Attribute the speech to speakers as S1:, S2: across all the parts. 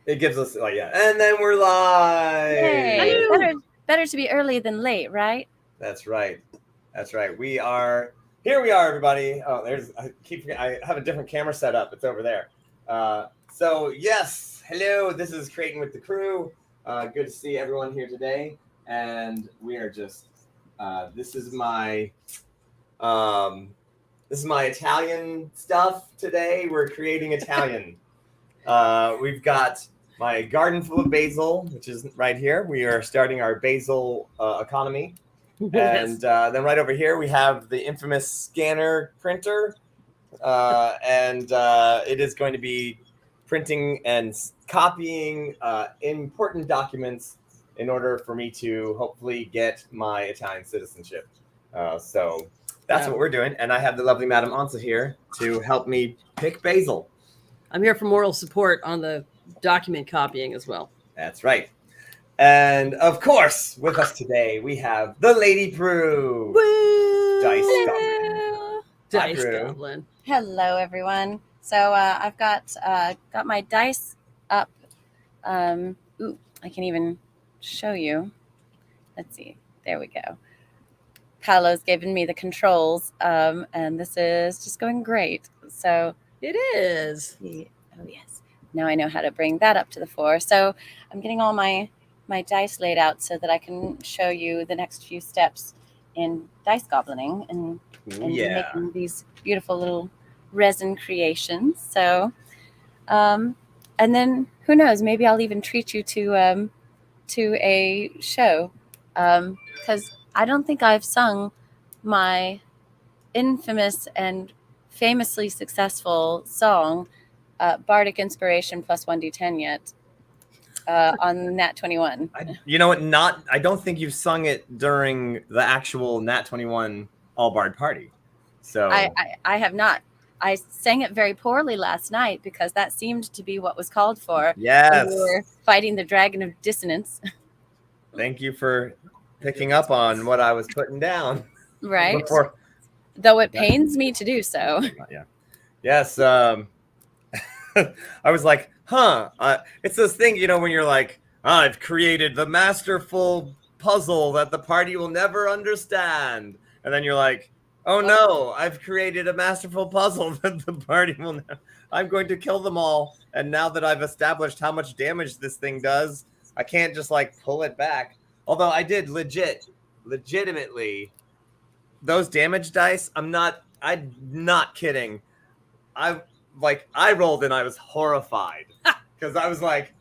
S1: It gives us, oh yeah, and then we're live.
S2: Yay! Better to be early than late, right?
S1: That's right. That's right. We are here. We are, everybody. Oh, I keep forgetting. I have a different camera set up. It's over there. So yes, hello. This is Creating with the Crew. Good to see everyone here today. And we are just. This is my Italian stuff today. We're creating Italian. We've got my garden full of basil, which is right here. We are starting our basil economy. And then right over here, we have the infamous scanner printer. And it is going to be printing and copying important documents in order for me to hopefully get my Italian citizenship. So that's what we're doing. And I have the lovely Madam Ansa here to help me pick basil.
S3: I'm here for moral support on the document copying as well.
S1: That's right. And of course, with us today, we have the Lady Prue.
S3: Woo!
S1: Dice
S2: Hello.
S3: Dice
S1: Prue.
S3: Goblin.
S2: Hello, everyone. So I've got my dice up. I can even show you. Let's see. There we go. Paolo's given me the controls, and this is just going great. So
S3: It is.
S2: oh yes. Now I know how to bring that up to the fore. So I'm getting all my dice laid out so that I can show you the next few steps in dice goblining and making these beautiful little resin creations. So, and then who knows? Maybe I'll even treat you to a show, because I don't think I've sung my infamous and famously successful song, Bardic Inspiration plus 1d10 yet. On Nat 21.
S1: You know what? I don't think you've sung it during the actual Nat 21 All Bard party. So
S2: I have not. I sang it very poorly last night because that seemed to be what was called for.
S1: Yes.
S2: We were fighting the dragon of dissonance.
S1: Thank you for picking up on what I was putting down.
S2: Right. Though it pains me to do so.
S1: Yeah. Yes. I was like, it's this thing, when you're like, I've created the masterful puzzle that the party will never understand. And then you're like, oh no, I've created a masterful puzzle that the party will never. I'm going to kill them all. And now that I've established how much damage this thing does, I can't just pull it back. Although I did legitimately, those damage dice, I'm not kidding. I rolled and I was horrified because I was like,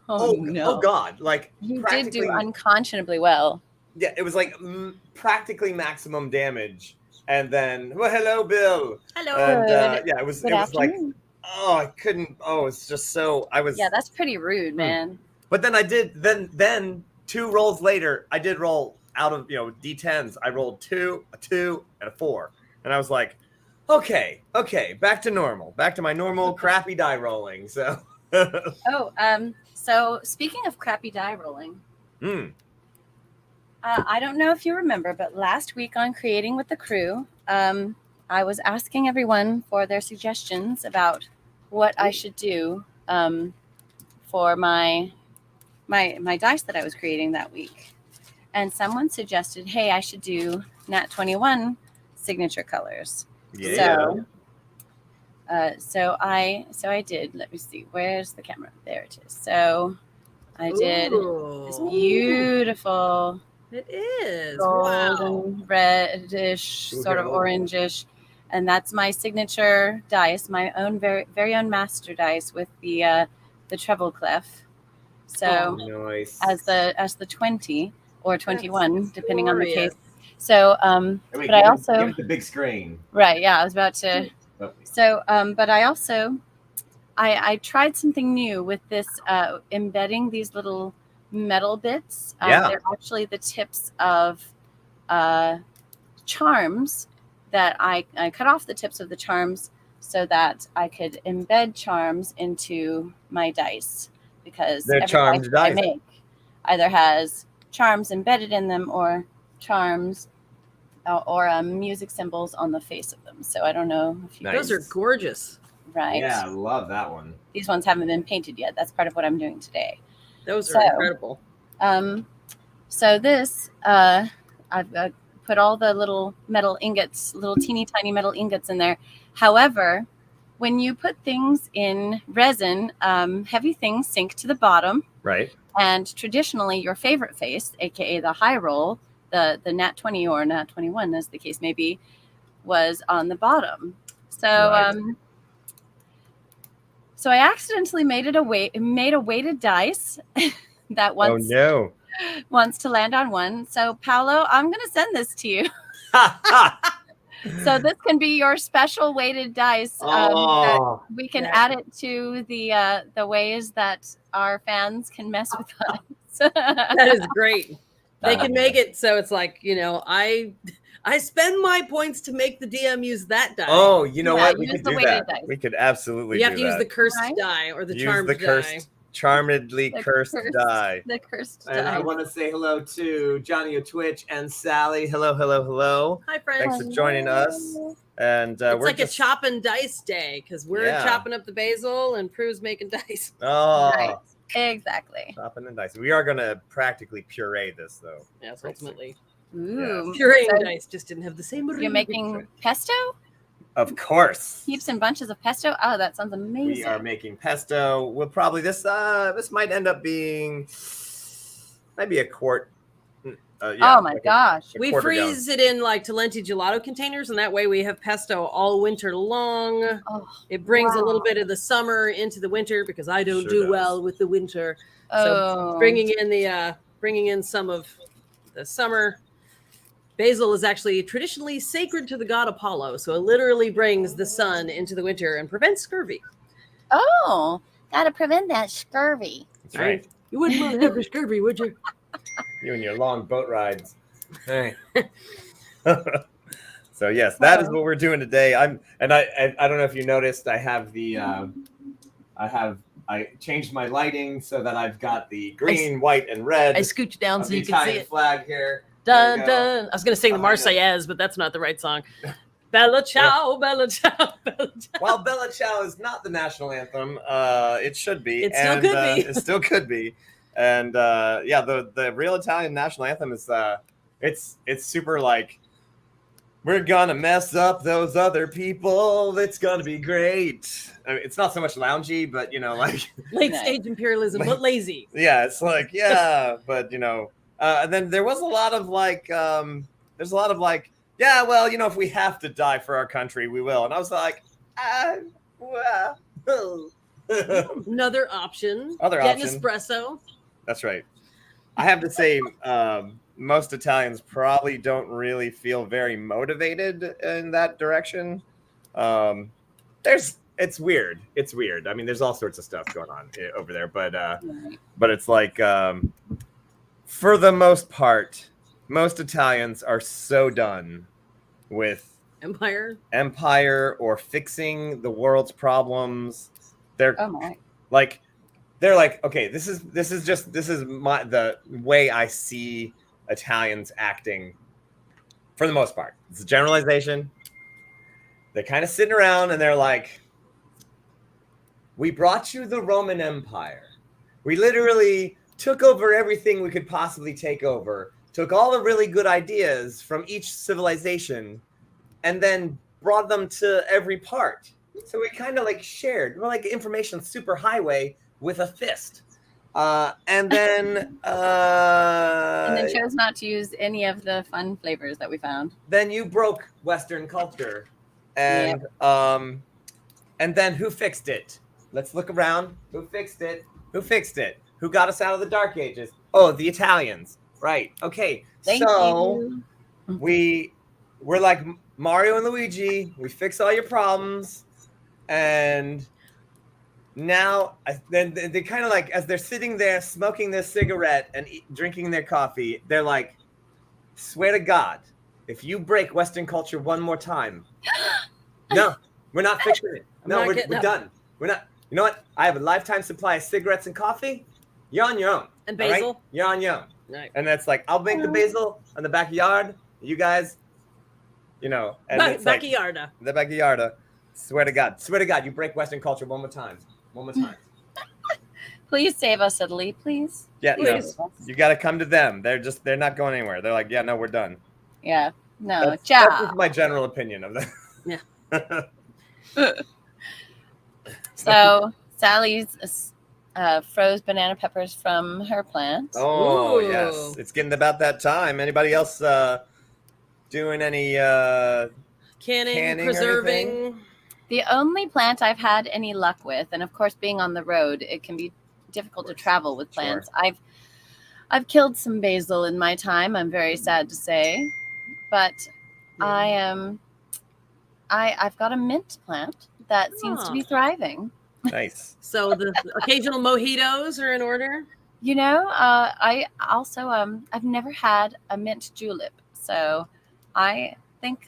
S1: oh God,
S2: you did do unconscionably well.
S1: Yeah, it was practically maximum damage, and then hello, Bill.
S3: Hello.
S1: And it was
S2: afternoon.
S1: I couldn't. Oh, it's just so I was.
S2: Yeah, that's pretty rude, man.
S1: But then I did. Then 2 rolls later, I did roll out of D10s. I rolled a 2, and a 4, and I was like, okay, back to normal, back to my normal crappy die rolling. So.
S2: So speaking of crappy die rolling, I don't know if you remember, but last week on Creating with the Crew, I was asking everyone for their suggestions about what I should do for my dice that I was creating that week. And someone suggested, hey, I should do Nat 21 signature colors.
S1: Yeah.
S2: So I did. Let me see. Where's the camera? There it is. So I did this beautiful.
S3: It is
S2: golden, reddish, sort of orangish, and that's my signature dice, my own very own master dice with the treble clef. So
S1: nice.
S2: as the 20 or 21, depending on the case. So but I also
S1: give it the big screen.
S2: Right. Yeah, I was about to. So but I also I tried something new with this embedding these little metal bits. They're actually the tips of charms that I cut off the tips of the charms so that I could embed charms into my dice, because
S1: they're
S2: every
S1: charmed
S2: dice I
S1: dice.
S2: make either has charms embedded in them or charms or music symbols on the face of them. So I don't know if you
S3: Those are gorgeous.
S2: right?
S1: Yeah, I love that one.
S2: These ones haven't been painted yet. That's part of what I'm doing today.
S3: Those
S2: So-
S3: are incredible.
S2: So this, I've put all the little metal ingots, little teeny tiny metal ingots in there. However, when you put things in resin, heavy things sink to the bottom.
S1: Right.
S2: And traditionally, your favorite face, aka the high roll, the Nat 20 or Nat 21, as the case may be, was on the bottom. So,
S1: Right.
S2: so I accidentally made a weighted dice that
S1: Oh
S2: wants
S1: no.
S2: to land on one. So, Paolo, I'm going to send this to you. So this can be your special weighted dice.
S1: Oh.
S2: We can
S3: Yeah.
S2: add it to the ways that our fans can mess with us.
S3: That is great. They can make it so it's like, I spend my points to make the DM use that die.
S1: Oh, you know
S2: Yeah,
S1: what? We
S2: use
S1: could
S2: the
S1: do
S2: weighted
S1: that.
S2: dice.
S1: We could absolutely
S3: you have
S1: do
S3: to use
S1: that.
S3: the cursed
S2: Right?
S3: die or the
S1: Use
S3: charmed
S1: the cursed,
S3: die.
S1: charmedly
S2: The
S1: cursed die.
S2: The cursed
S1: And I
S2: die.
S1: want to say hello to Johnny of Twitch and Sally. Hello, hello, hello.
S3: Hi, friends.
S1: Thanks for joining us. And
S3: It's
S1: we're
S3: like
S1: just...
S3: a chop and dice day because we're
S1: Yeah.
S3: chopping up the basil and Prue's making dice.
S1: Oh,
S2: Right. Exactly.
S1: chopping and dicing. We are going to practically puree this, though.
S3: Yes, ultimately.
S2: Ooh.
S3: Pureeing
S2: So
S3: dice just didn't have the same.
S2: you're making pesto?
S1: Of course.
S2: Heaps and bunches of pesto? Oh, that sounds amazing.
S1: We are making pesto. We'll probably this might end up being maybe a quart.
S2: Oh my gosh.
S3: We
S1: quarter
S3: freeze it in like Talenti gelato containers, and that way we have pesto all winter long.
S2: Oh,
S3: It brings a
S2: wow.
S3: little bit of the summer into the winter because I don't
S1: Sure
S3: do
S1: does.
S3: well with the winter.
S2: Oh.
S3: So bringing in some of the summer. Basil is actually traditionally sacred to the god Apollo, so it literally brings the sun into the winter and prevents scurvy.
S2: Oh, gotta prevent that scurvy.
S1: That's right.
S3: You wouldn't want to have scurvy, would you?
S1: You and your long boat rides. Hey. So yes, that is what we're doing today. I don't know if you noticed, I have the I changed my lighting so that I've got the green, white, and red
S3: I scoot you down
S1: of
S3: so
S1: the
S3: you can see
S1: Italian
S3: it.
S1: flag here. There
S3: Dun,
S1: we go.
S3: dun. I was going to sing the
S1: Behind us.
S3: Marseillaise, but that's not the right song. Bella ciao, bella ciao, bella ciao.
S1: While Bella Ciao is not the national anthem, it should be.
S3: It still could be.
S1: It still could be. And the real Italian national anthem is it's super like, we're gonna mess up those other people. It's gonna be great. I mean, it's not so much loungy, but like
S3: Late
S2: Nice.
S3: stage imperialism, but lazy.
S1: yeah, it's like but and then there was a lot of like there's a lot of like, yeah, well, if we have to die for our country, we will. And I was like, well.
S3: Another option.
S1: Other
S3: Get
S1: option.
S3: an espresso.
S1: That's right. I have to say, most Italians probably don't really feel very motivated in that direction. It's weird. It's weird. I mean, there's all sorts of stuff going on over there, but it's like, for the most part, most Italians are so done with
S3: Empire.
S1: or fixing the world's problems. They're
S2: Oh my.
S1: like, they're like, okay, this is the way I see Italians acting for the most part. It's a generalization. They're kind of sitting around and they're like, we brought you the Roman Empire. We literally took over everything we could possibly take over, took all the really good ideas from each civilization, and then brought them to every part. So we kind of like shared. We're like information superhighway with a fist. And then
S2: And then chose not to use any of the fun flavors that we found.
S1: then you broke Western culture. And then who fixed it? Let's look around. Who fixed it? Who fixed it? Who got us out of the Dark Ages? Oh, the Italians. Right. Okay.
S2: Thank
S1: so
S2: you.
S1: we're like Mario and Luigi. We fix all your problems. And now then they kind of like, as they're sitting there smoking their cigarette and drinking their coffee, they're like, swear to God, if you break Western culture one more time, no, we're not fixing it. No,
S3: not
S1: we're
S3: getting up.
S1: done. We're not. You know what? I have a lifetime supply of cigarettes and coffee. You're on your own.
S3: And
S1: all right?
S3: basil.
S1: You're on your own.
S3: Right.
S1: And that's like, I'll make the basil on the backyard. You guys, and it's like
S3: Backyarda.
S1: the backyard. Swear to God, you break Western culture one more time. One more time.
S2: Please save us, Italy, please.
S1: Yeah, no,
S3: Please.
S1: you got to come to them. They're not going anywhere. They're like, yeah, no, we're done.
S2: Yeah. No,
S1: That's
S2: ciao.
S1: just my general opinion of that.
S3: Yeah.
S2: So Sally's froze banana peppers from her plant.
S1: Oh,
S3: Ooh.
S1: yes. It's getting about that time. Anybody else doing any canning or
S3: preserving.
S2: The only plant I've had any luck with, and of course, being on the road, it can be difficult to travel with plants. I've killed some basil in my time. I'm very sad to say, but I've got a mint plant that seems to be thriving.
S1: Nice.
S3: So the occasional mojitos are in order.
S2: You know, I also I've never had a mint julep, so I think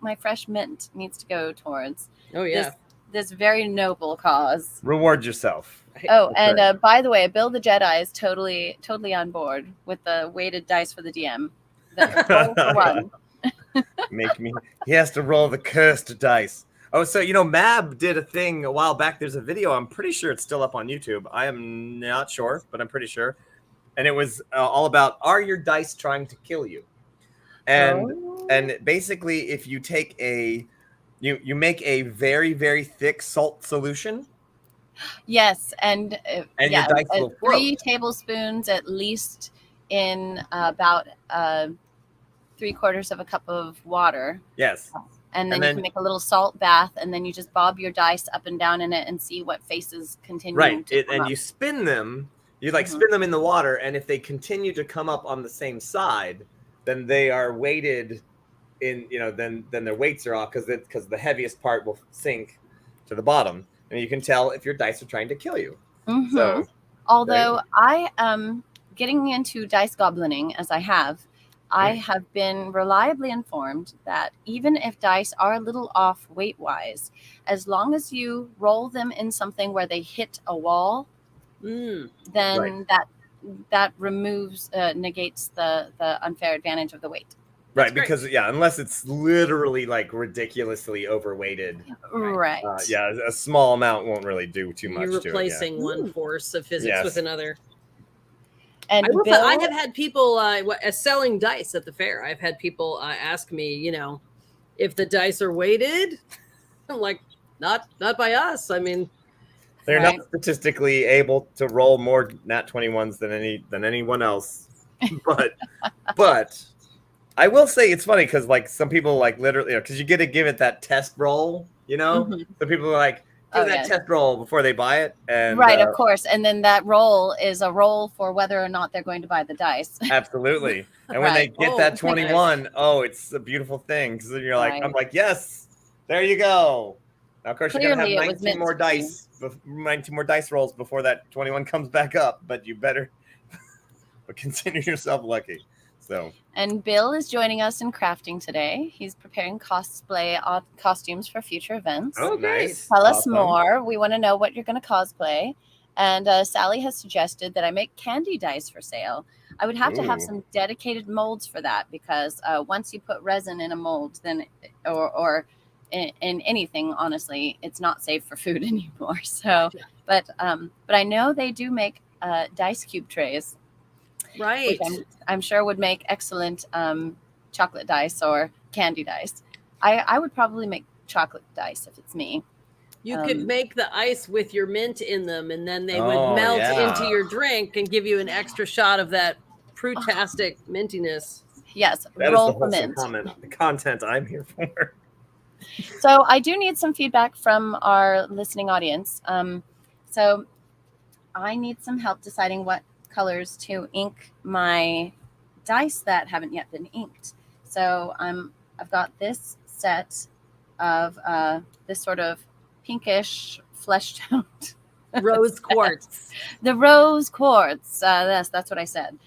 S2: my fresh mint needs to go towards
S3: Oh yeah.
S2: this very noble cause.
S1: Reward yourself.
S2: Oh,
S1: That's
S2: and by the way, Bill the Jedi is totally on board with the weighted dice for the DM. The 4 for 1.
S1: He has to roll the cursed dice. Oh, so Mab did a thing a while back. There's a video. I'm pretty sure it's still up on YouTube. I am not sure, but I'm pretty sure. And it was all about, are your dice trying to kill you? And basically, if you take you make a very, very thick salt solution.
S2: Yes, and
S1: your dice will
S2: 3
S1: float.
S2: tablespoons at least in about 3/4 of a cup of water.
S1: Yes.
S2: And then you can make a little salt bath, and then you just bob your dice up and down in it and see what faces continue.
S1: Right.
S2: To come
S1: And
S2: up.
S1: you spin them. You spin them in the water, and if they continue to come up on the same side, then they are weighted in. Then their weights are off because the heaviest part will sink to the bottom, and you can tell if your dice are trying to kill you.
S2: Mhm.
S1: So,
S2: although I am getting into dice goblining as I have. I have been reliably informed that even if dice are a little off weight-wise, as long as you roll them in something where they hit a wall, then that negates the unfair advantage of the weight.
S1: right, because unless it's literally ridiculously overweighted,
S2: Right.
S1: a small amount won't really do too much.
S3: You're replacing one force of physics with another.
S2: And
S3: I have had people selling dice at the fair. I've had people ask me, if the dice are weighted. I'm like, not by us. I mean,
S1: they're not statistically able to roll more nat 21s than anyone else. But I will say it's funny because some people literally because you get to give it that test roll. So people are like, do that test roll before they buy it. And
S2: right, of course. And then that roll is a roll for whether or not they're going to buy the dice.
S1: Absolutely. And when they get that 21, it's a beautiful thing. Because then you're like, I'm like, yes, there you go. Now, of course, you're going to have 19 more dice rolls before that 21 comes back up. But you better consider yourself lucky. So.
S2: And Bill is joining us in crafting today. He's preparing costumes for future events.
S1: Oh, nice.
S2: Tell us more. We want to know what you're going to cosplay. And Sally has suggested that I make candy dice for sale. I would have to have some dedicated molds for that because once you put resin in a mold, then or in anything, honestly, it's not safe for food anymore. So, but I know they do make dice cube trays.
S3: Right.
S2: Which I'm sure would make excellent chocolate dice or candy dice. I would probably make chocolate dice if it's me.
S3: You could make the ice with your mint in them, and then they would melt into your drink and give you an extra shot of that fruitastic mintiness.
S2: Yes,
S1: that
S2: roll
S1: is the
S2: mint.
S1: Content I'm here for.
S2: So I do need some feedback from our listening audience. So I need some help deciding what colors to ink my dice that haven't yet been inked. So I've got this set of this sort of pinkish fleshed out
S3: rose quartz.
S2: The rose quartz. That's what I said.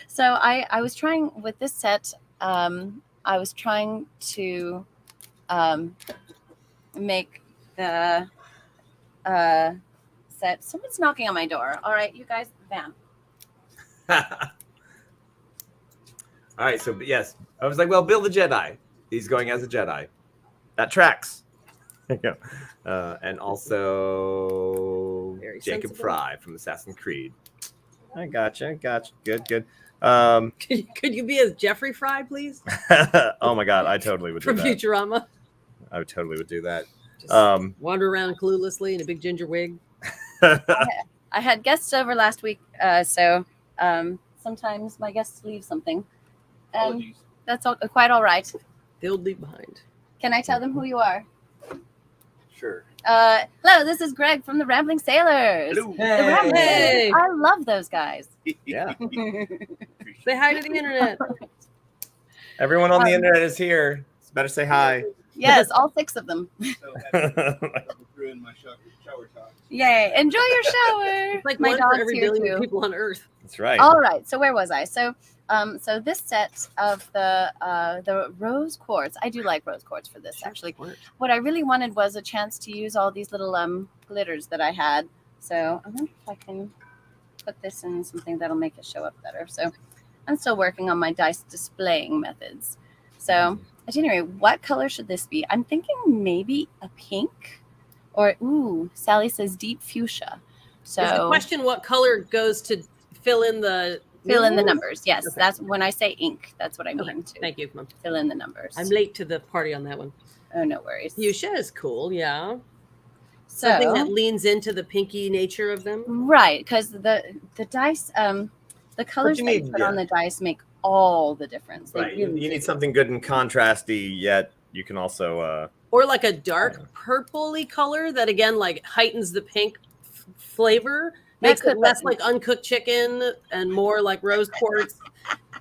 S2: So I was trying with this set. I was trying to make the set. Someone's knocking on my door. All right, you guys, bam.
S1: All right, so yes, I was like, well, Bill the Jedi. He's going as a Jedi. That tracks. There you go. And also
S3: Very
S1: Jacob
S3: sensible.
S1: Fry from Assassin's Creed. I gotcha. Good.
S3: Could you be as Jeffrey Fry, please,
S1: Oh my God, I totally would do
S3: from
S1: that.
S3: Futurama?
S1: I would totally would do that.
S3: Just
S1: Um,
S3: wander around cluelessly in a big ginger wig.
S2: I had guests over last week, so sometimes my guests leave something, and
S4: Apologies.
S2: that's quite all right.
S3: They'll leave behind.
S2: Can I tell them who you are?
S4: Sure.
S2: Hello, this is Greg from the Rambling Sailors.
S4: Hello.
S2: The Rambling
S3: Hey.
S2: Sailors. I love those guys.
S1: Yeah.
S3: Say hi to the internet.
S1: Everyone on the internet is here. It's better say hi.
S2: Yes, all 6 of them.
S4: So happy to ruin my shower talk.
S2: Yay! Enjoy your shower.
S3: It's like
S2: My
S3: one for
S2: dog's
S3: every
S2: here
S3: billion
S2: too.
S3: people on Earth.
S1: That's right.
S2: All right. So where was I? So this set of the rose quartz. I do like rose quartz for this actually. What I really wanted was a chance to use all these little glitters that I had. So I wonder if I can put this in something that'll make it show up better. So I'm still working on my dice displaying methods. So at any rate, what color should this be? I'm thinking maybe a pink, or ooh, Sally says deep fuchsia. So
S3: Is the question what color goes to fill in the
S2: numbers. Yes,
S3: Okay.
S2: that's when I say ink. That's what I mean
S3: Okay,
S2: to
S3: thank you, Mom.
S2: fill in the numbers.
S3: I'm late to the party on that one.
S2: Oh, no worries.
S3: Fuchsia is cool, yeah.
S2: So
S3: Something that leans into the pinky nature of them.
S2: right, because the dice, the colors
S1: you
S2: that you
S1: need,
S2: put on the dice make all the difference. They
S1: Right. You
S2: really do.
S1: need something good and contrasty, yet you can also
S3: Or like a dark purpley color that again like heightens the pink flavor,
S2: That
S3: makes
S2: could
S3: it less
S2: be-
S3: like uncooked chicken and more like rose quartz,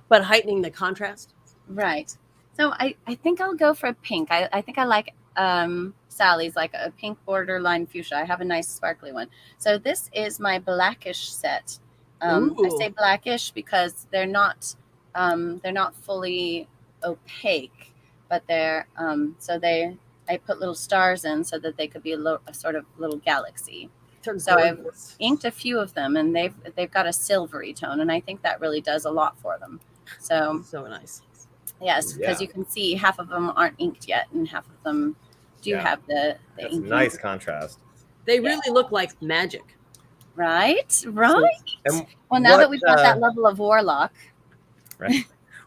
S3: but heightening the contrast.
S2: Right. So I think I'll go for a pink. I think I like Sally's, like a pink borderline fuchsia. I have a nice sparkly one. So this is my blackish set. I
S3: Ooh.
S2: say blackish because they're not fully opaque, but they're I put little stars in so that they could be a sort of little galaxy.
S3: They're
S2: So I've
S3: gorgeous.
S2: Inked a few of them, and they've got a silvery tone, and I think that really does a lot for them. So
S3: So nice.
S2: yes, because
S1: Yeah.
S2: you can see half of them aren't inked yet, and half of them do
S1: Yeah.
S2: have the
S1: that's
S2: inking.
S1: nice contrast.
S3: They really look like magic.
S2: Right.
S1: And
S2: Well, now that
S1: what,
S2: we've got that level of warlock,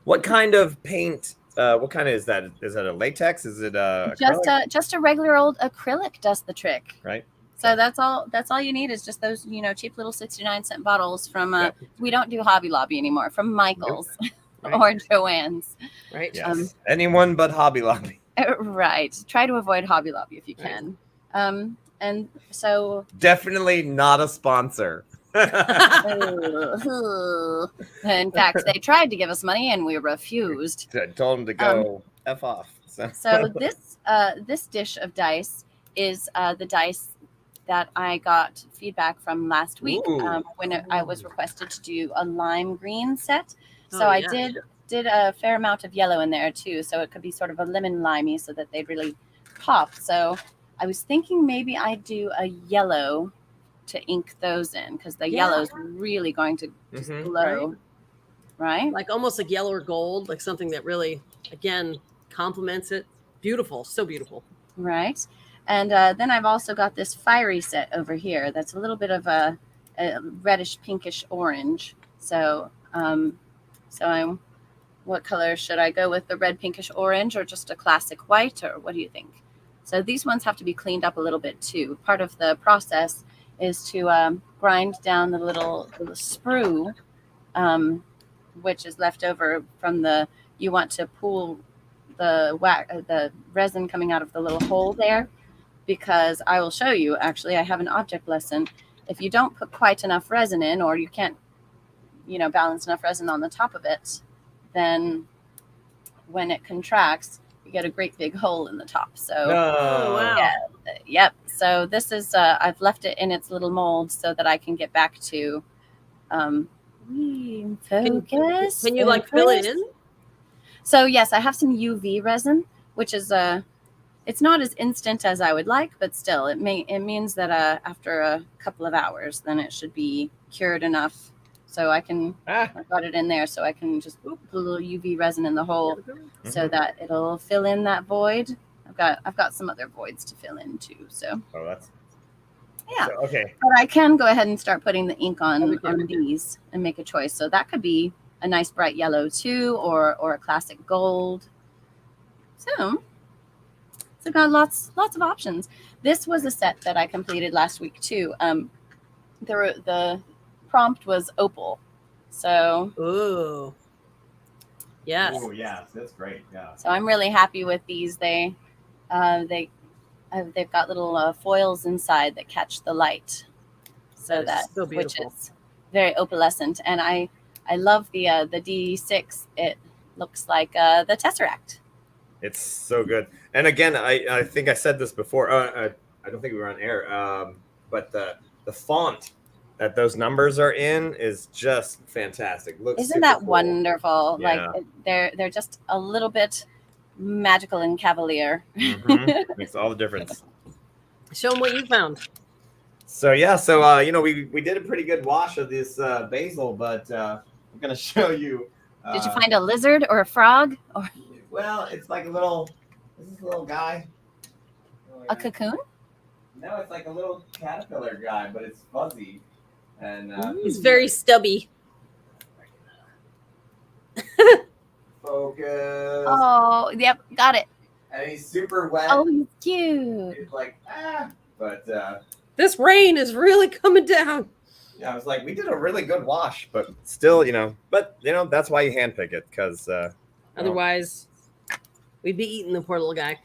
S1: what kind of paint? What kind of is that? Is that a latex? Is it acrylic?
S2: just a regular old acrylic does the trick.
S1: Right.
S2: So that's all you need is just those cheap little 69-cent bottles from
S1: Yep.
S2: we don't do Hobby Lobby anymore, from Michael's
S3: Right.
S2: or Joann's.
S3: Right?
S1: Yes. Anyone but Hobby Lobby.
S2: Right. Try to avoid Hobby Lobby if you can. And so
S1: Definitely not a sponsor.
S2: in fact, they tried to give us money and we refused.
S1: I told him to go f off.
S2: So this dish of dice is the dice that I got feedback from last week
S1: Ooh.
S2: when I was requested to do a lime green set. So
S3: Oh,
S2: I
S3: yeah.
S2: did a fair amount of yellow in there too, so it could be sort of a lemon limey, so that they'd really pop. So I was thinking maybe I'd do a yellow to ink those in, because the
S3: Yeah.
S2: yellow's really going to just
S1: Mhm.
S2: glow, right?
S3: Like almost like yellow or gold, like something that really, again, complements it. Beautiful, so beautiful.
S2: Right. And then I've also got this fiery set over here that's a little bit of a reddish pinkish orange. So what color should I go with? The red pinkish orange, or just a classic white, or what do you think? So these ones have to be cleaned up a little bit too. Part of the process is to grind down the little sprue, which is left over from you want to pool the resin coming out of the little hole there, because I will show you, actually, I have an object lesson. If you don't put quite enough resin in, or you can't, balance enough resin on the top of it, then when it contracts, you get a great big hole in the top. So,
S3: Oh, wow.
S2: yeah, yep. So this is, I've left it in its little mold so that I can get back to, focus.
S3: Can you like fill it in?
S2: So yes, I have some UV resin, which is it's not as instant as I would like, but still, it means that after a couple of hours, then it should be cured enough. So I've got it in there, so I can just put a little UV resin in the hole so that it'll fill in that void. I've I've got some other voids to fill in too. So
S1: Oh, that's
S2: yeah.
S1: so, okay.
S2: But I can go ahead and start putting the ink on
S3: Okay.
S2: these and make a choice. So that could be a nice bright yellow too, or a classic gold. So got lots of options. This was a set that I completed last week too. The prompt was opal. So
S3: Ooh. Yes.
S1: Oh, yeah, that's great. Yeah.
S2: so I'm really happy with these. They've got little foils inside that catch the light, so
S3: That is so
S2: which
S3: beautiful.
S2: is very opalescent. And I love the D6. It looks like the Tesseract.
S1: It's so good. And again, I think I said this before. I don't think we were on air. But the font that those numbers are in is just fantastic. Looks
S2: Isn't
S1: super
S2: that
S1: cool.
S2: wonderful?
S1: Yeah.
S2: Like they're just a little bit magical and cavalier.
S1: Mhm. Makes all the difference.
S3: Show them what you found.
S1: So yeah, we did a pretty good wash of this basil, but I'm gonna show you.
S2: Did you find a lizard or a frog or
S1: Well, it's like this is a little guy.
S2: a cocoon?
S1: No, it's like a little caterpillar guy, but it's fuzzy. And
S3: It's very stubby.
S1: focus.
S2: Oh, yep, got it.
S1: And he's super wet.
S2: Oh, he's cute.
S1: It's like but
S3: This rain is really coming down.
S1: yeah, I was like, we did a really good wash, but still, that's why you handpick it, because
S3: Otherwise, we'd be eating the poor little guy.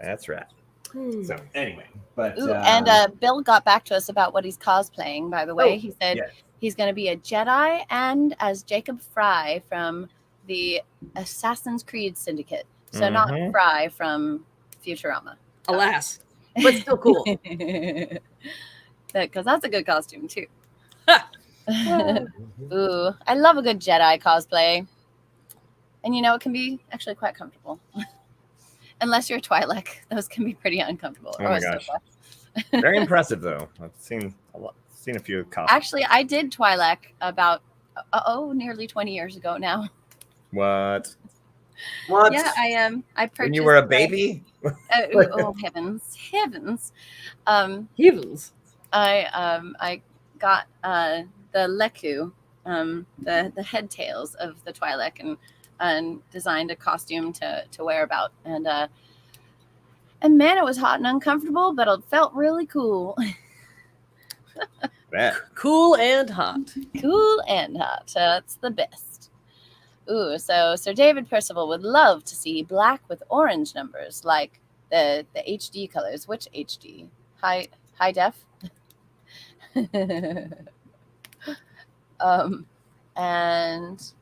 S1: that's right.
S3: Hmm.
S1: So anyway, but
S2: Ooh, and Bill got back to us about what he's cosplaying, by the way.
S3: Oh,
S2: He said
S1: yes.
S2: he's going to be a Jedi and as Jacob Fry from the Assassin's Creed Syndicate. So not
S1: Mhm.
S2: Fry from Futurama.
S3: Alas, but still cool.
S2: Because that's a good costume, too. Ooh, I love a good Jedi cosplay. And it can be actually quite comfortable. Unless you're Twi'lek, those can be pretty uncomfortable.
S1: Oh my
S2: Or
S1: gosh.
S2: Ahsoka.
S1: Very impressive, though. I've seen a few costumes.
S2: Actually, I did Twi'lek about nearly 20 years ago now.
S1: What?
S2: Yeah, I purchased.
S1: When you were a baby?
S2: Oh heavens!
S3: Heavens.
S2: I got the Leku, the head tails of the Twi'lek, and designed a costume to wear about, and man, it was hot and uncomfortable, but it felt really cool.
S1: Bet.
S3: Cool and hot.
S2: Cool and hot. That's the best. Ooh, so Sir David Percival would love to see black with orange numbers, like the HD colors. Which HD? High def? And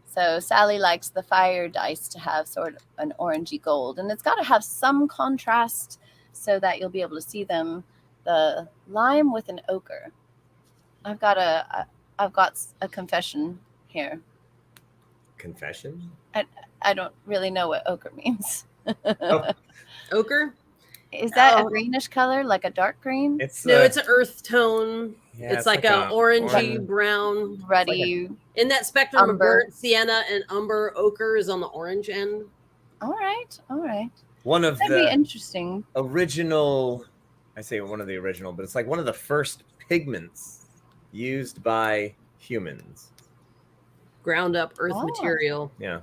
S2: so Sally likes the fire dice to have sort of an orangey gold, and it's got to have some contrast so that you'll be able to see them. The lime with an ochre. I've got a confession here.
S1: Confession?
S2: I don't really know what ochre means.
S1: Oh,
S3: Ochre?
S2: Is that a
S3: Oh.
S2: greenish color, like a dark green?
S1: it's
S3: No, it's an earth tone.
S1: yeah,
S3: it's like a orangey
S1: orange.
S3: brown.
S2: Ruddy.
S3: In that spectrum of
S2: Umber.
S3: burnt sienna and umber, ochre is on the orange end.
S2: All right.
S1: One of
S2: That'd be
S1: the
S2: interesting.
S1: original. I say one of the original, but it's like one of the first pigments used by humans.
S3: Ground up earth
S2: Oh.
S3: material.
S1: Yeah,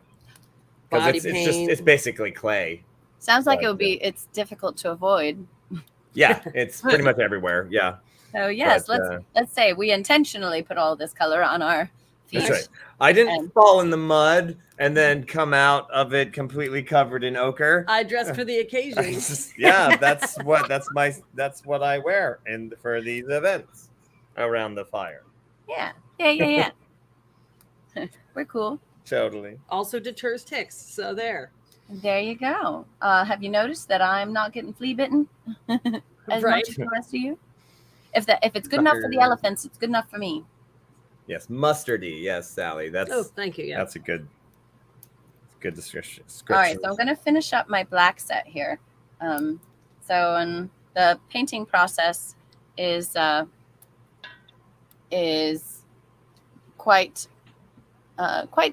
S1: because
S3: Body
S1: it's
S3: paint.
S1: basically clay.
S2: Sounds like
S1: But,
S2: it would be. It's difficult to avoid.
S1: Yeah, it's pretty much everywhere. Yeah,
S2: So yes,
S1: But,
S2: let's say we intentionally put all this color on our feet.
S1: that's right. I didn't
S2: And-
S1: fall in the mud and then come out of it completely covered in ochre.
S3: I dressed for the occasion.
S1: Yeah, that's what I wear for these events around the fire.
S2: Yeah. We're cool.
S1: Totally.
S3: Also deters ticks. So there.
S2: There you go. Have you noticed that I'm not getting flea bitten as
S3: Right.
S2: much as the rest of you? If it's good enough for the elephants, it's good enough for me.
S1: Yes, mustardy. Yes, Sally. That's
S3: Oh, thank you. Yeah.
S1: that's a good description.
S2: All right, so I'm going to finish up my black set here. And the painting process is quite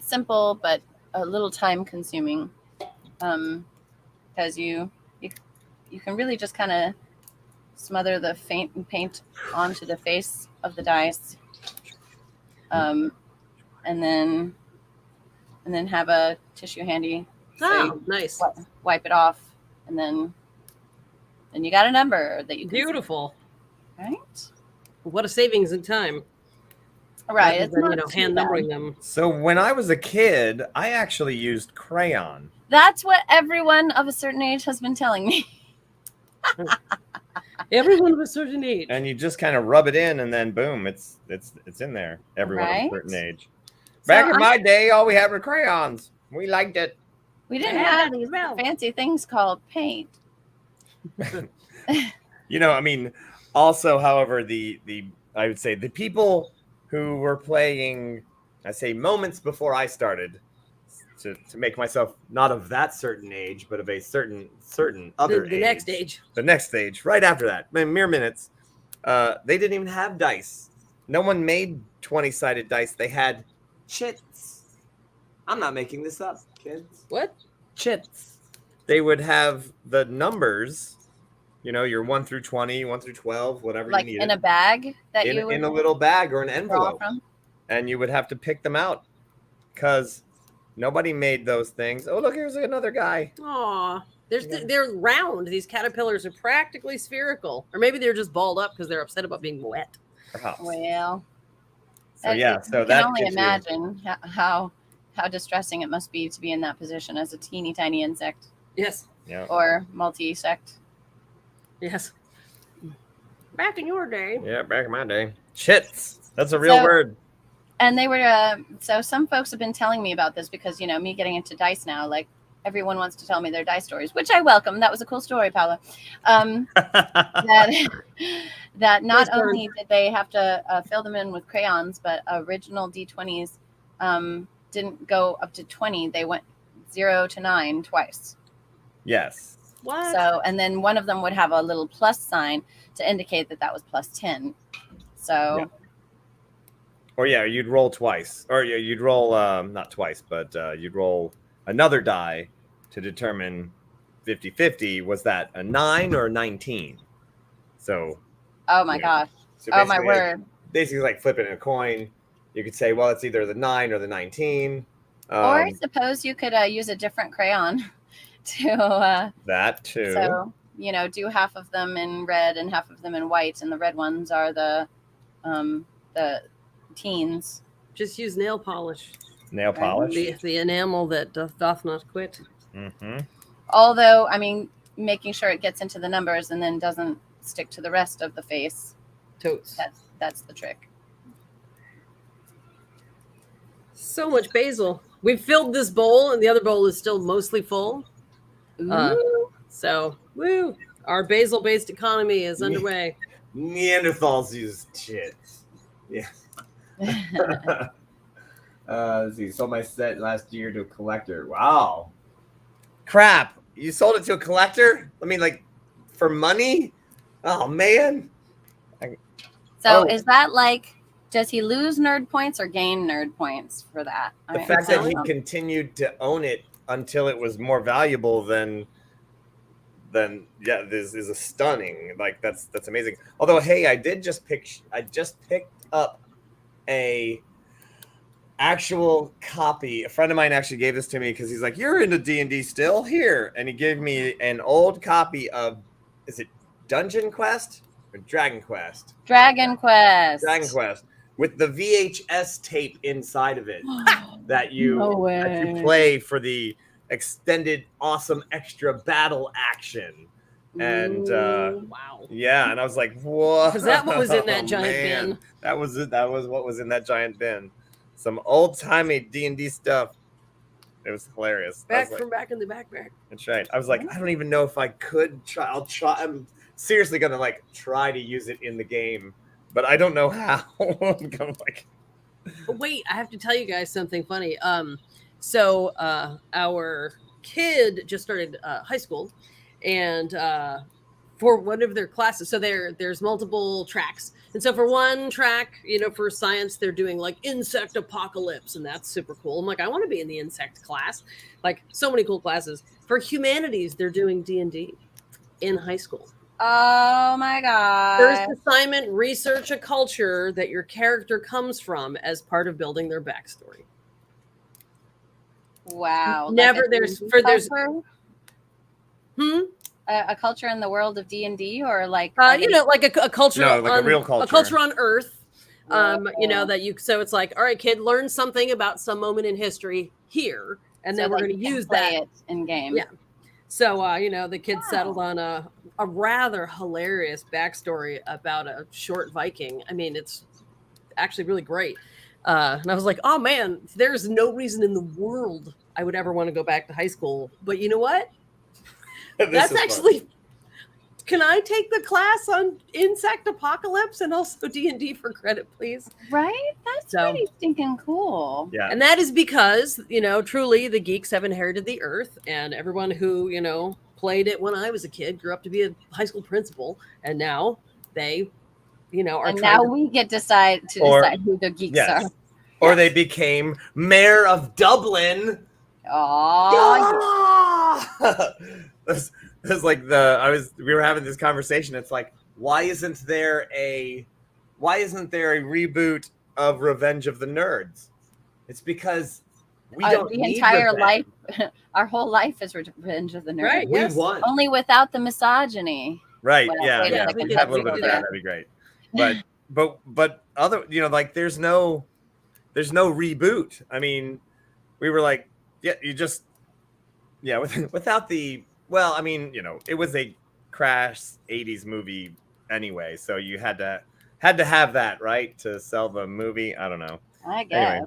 S2: simple, but a little time consuming. because you can really just kind of smother the paint onto the face of the dice, and then have a tissue handy. So
S3: Oh,
S2: you
S3: nice.
S2: wipe it off, and then you got a number that you can see,
S3: Beautiful.
S2: right?
S3: What a savings in time.
S2: Right.
S3: Rather
S2: It's
S3: than,
S2: not too
S3: hand
S2: bad.
S3: numbering them.
S1: So when I was a kid, I actually used crayon.
S2: That's what everyone of a certain age has been telling me.
S3: Everyone of a certain age.
S1: And you just kind of rub it in, and then boom, it's in there. Everyone of a
S2: Right?
S1: certain age.
S2: So
S1: Back in
S2: I'm-
S1: my day, all we had were crayons. We liked it.
S2: we didn't
S3: Yeah,
S2: have
S3: as well.
S2: fancy things called paint.
S1: You know, I mean, also, however, the I would say the people who were playing, I say moments before I started, to make myself not of that certain age, but of a certain other
S3: The next age.
S1: The next stage, right after that, mere minutes. They didn't even have dice. No one made 20-sided dice. They had chits. I'm not making this up, kids.
S3: What?
S1: Chits. They would have the numbers, you know, your 1 through 20, 1 through 12, whatever
S2: Like
S1: you
S2: in
S1: needed,
S2: a bag that you would
S1: in a little bag or an
S2: draw
S1: envelope,
S2: from.
S1: and you would have to pick them out because nobody made those things. Oh, look, here's another guy.
S3: Aw.
S1: Yeah.
S3: They're round. These caterpillars are practically spherical. Or maybe they're just balled up because they're upset about being wet.
S1: Perhaps.
S2: Well,
S1: So yeah, so
S2: you
S1: that
S2: can only
S1: gives you-
S2: imagine how distressing it must be to be in that position as a teeny tiny insect
S3: Yes.
S1: Yeah.
S2: or multi-sect.
S3: Yes. Back in your day.
S1: Yeah, back in my day. Chits. That's a real
S2: So-
S1: word.
S2: And they were so some folks have been telling me about this because, you know, me getting into dice now, like everyone wants to tell me their dice stories, which I welcome. That was a cool story, Paula. That not
S3: Nice bird.
S2: only did they have to fill them in with crayons, but original D20s didn't go up to 20. They went 0 to 9 twice.
S1: Yes.
S3: What?
S2: So, and then one of them would have a little plus sign to indicate that was plus 10. So,
S1: Yeah. Or yeah, you'd roll twice. Or yeah, you'd roll not twice, but you'd roll another die to determine 50-50. Was that a 9 or a 19? So
S2: oh my
S1: Yeah.
S2: gosh.
S1: so
S2: Oh my
S1: basically,
S2: word.
S1: Basically like flipping a coin. You could say, well, it's either the 9 or the 19.
S2: Or suppose you could use a different crayon to
S1: That too.
S2: so, you know, do half of them in red and half of them in white, and the red ones are the teens.
S3: Just use nail polish.
S1: Nail polish.
S3: The enamel that doth not quit.
S1: Mm-hmm.
S2: Although, I mean, making sure it gets into the numbers and then doesn't stick to the rest of the face.
S3: Totes.
S2: That's the trick.
S3: So much basil. We've filled this bowl, and the other bowl is still mostly full.
S2: Ooh.
S3: So, woo! Our basil-based economy is underway.
S1: Neanderthals used chits. Yeah. Let's see. Sold my set last year to a collector. Wow. Crap. You sold it to a collector? I mean, like, for money? Oh, man.
S2: So
S1: Oh.
S2: is that like, does he lose nerd points or gain nerd points for that?
S1: The
S2: I
S1: fact that
S2: don't
S1: he
S2: know.
S1: continued to own it until it was more valuable than yeah, this is a stunning. Like that's amazing. Although, hey, I just picked up a actual copy. A friend of mine actually gave this to me because he's like, "You're into D&D still? Here," and he gave me an old copy of, is it Dungeon Quest or Dragon Quest?
S2: Dragon Quest.
S1: Dragon Quest with the VHS tape inside of it that you
S2: No
S1: that you
S2: way.
S1: play for the extended awesome extra battle action. And
S3: Wow.
S1: yeah, and I was like, "Whoa!"
S3: Is that what was in that giant bin?
S1: That was it. That was what was in that giant bin. Some old timey D&D stuff. It was hilarious. I was like,
S3: Back in the backpack.
S1: that's right. I was like, I don't even know if I could try. I'll try. I'm seriously gonna like try to use it in the game, but I don't know how. I'm gonna like,
S3: But wait, I have to tell you guys something funny. So our kid just started high school, and for one of their classes. So there's multiple tracks. And so for one track, for science, they're doing like insect apocalypse, and that's super cool. I'm like, I want to be in the insect class. Like, so many cool classes. For humanities, they're doing D&D in high school.
S2: Oh my god.
S3: First assignment, research a culture that your character comes from as part of building their backstory.
S2: Wow.
S3: Never there's
S2: a culture in the world of D&D, or like
S3: like a culture,
S1: No, like a real culture.
S3: a culture on Earth.
S2: Whoa.
S3: That you. So it's like, all right, kid, learn something about some moment in history here, and then we're going to use that
S2: it in game.
S3: Yeah. So the kid
S2: Wow.
S3: settled on a rather hilarious backstory about a short Viking. I mean, it's actually really great. And I was like, oh man, there's no reason in the world I would ever want to go back to high school. But you know what?
S1: This
S3: That's
S1: is fun.
S3: actually. Can I take the class on insect apocalypse and also D&D for credit, please?
S2: Right? That's
S3: So-
S2: pretty stinking cool.
S1: Yeah.
S3: And that is because, truly the geeks have inherited the earth, and everyone who, played it when I was a kid grew up to be a high school principal, and now they, are
S2: And
S3: trying
S2: now
S3: to.
S2: we get to decide who the geeks
S1: Yes.
S2: are.
S1: Or
S3: Yes.
S1: they became mayor of Dublin.
S2: Oh,
S1: This is like we were having this conversation. It's like, why isn't there a reboot of Revenge of the Nerds? It's because we don't
S2: the
S1: need
S2: entire
S1: revenge.
S2: life, our whole life is Revenge of the Nerds.
S3: Right.
S1: We
S3: Yes.
S1: won.
S2: Only without the misogyny.
S1: Right.
S2: Well,
S1: Yeah.
S2: wait a
S1: Yeah.
S3: second,
S1: We have a little
S3: we
S1: bit of
S3: do
S1: that.
S3: that.
S1: That'd be great. But other, like there's no reboot. I mean, we were like, without the, well, I mean, it was a crash 80s movie anyway, so you had to have that, right, to sell the movie. I don't know.
S2: I guess.
S1: Anyway.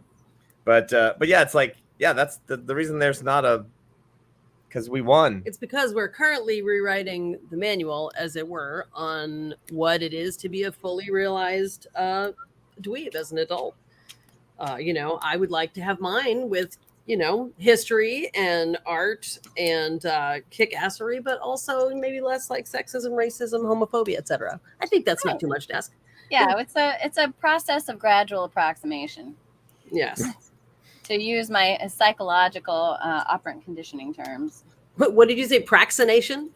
S1: But yeah, it's like, yeah, that's the reason there's not because we won.
S3: It's because we're currently rewriting the manual, as it were, on what it is to be a fully realized dweeb as an adult. I would like to have mine with, history and art and kick-assery, but also maybe less like sexism, racism, homophobia, etc. I think that's not too much to ask.
S2: Yeah, it's a process of gradual approximation.
S3: Yes.
S2: To use my psychological operant conditioning terms.
S3: What did you say? Praxination?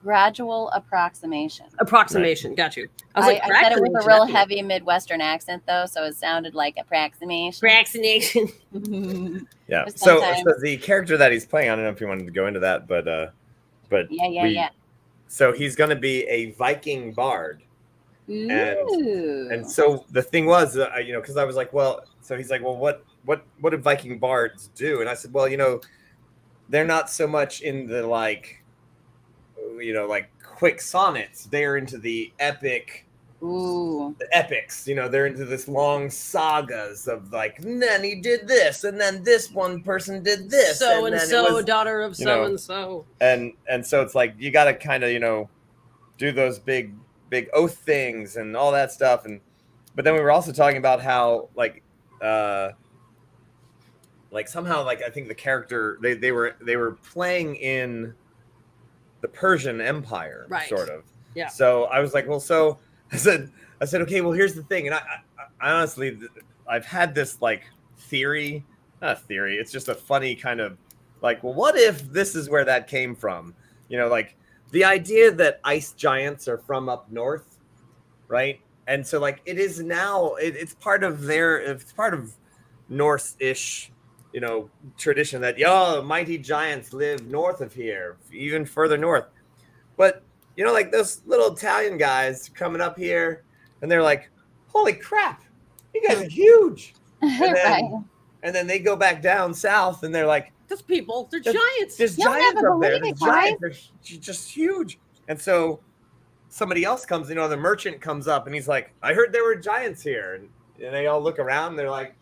S2: Gradual approximation.
S3: Approximation. Got you. I was like,
S2: I said it with a
S3: praxination,
S2: real
S3: that'd be-
S2: heavy Midwestern accent, though, so it sounded like approximation.
S3: Praxination.
S1: Yeah.
S2: But
S1: So
S2: sometimes-
S1: the character that he's playing, I don't know if you wanted to go into that, but
S2: Yeah.
S1: So he's going to be a Viking bard.
S2: Ooh.
S1: And so the thing was, because I was like, well, so he's like, well, what do Viking bards do? And I said, well, they're not so much in the like quick sonnets. They're into the epics. They're into this long sagas of like, and then he did this, and then this one person did this,
S3: So
S1: and
S3: and
S1: then
S3: so,
S1: it was,
S3: daughter of so and so.
S1: and so it's like you got to kind of do those big oath things and all that stuff. But then we were also talking about how like somehow like I think the character they were playing in the Persian Empire,
S3: Right.
S1: sort of.
S3: Yeah.
S1: So I was like, well, so I said, okay, well, here's the thing, and I honestly, I've had this like theory, not a theory, it's just a funny kind of like, well, what if this is where that came from? Like the idea that ice giants are from up north, right? And so like it is now, it's part of Norse-ish, tradition that mighty giants live north of here, even further north. But like those little Italian guys coming up here, and they're like, "Holy crap, you guys are huge!"
S2: Right.
S1: And then they go back down south, and they're like,
S3: Those people, they're
S1: There's-
S3: giants.
S1: "There's
S2: You'll
S1: giants
S2: never
S1: up there.
S2: believe
S1: There's
S2: it,
S1: giants. They're just huge." And so somebody else comes, the merchant comes up, and he's like, "I heard there were giants here," and they all look around, and they're like,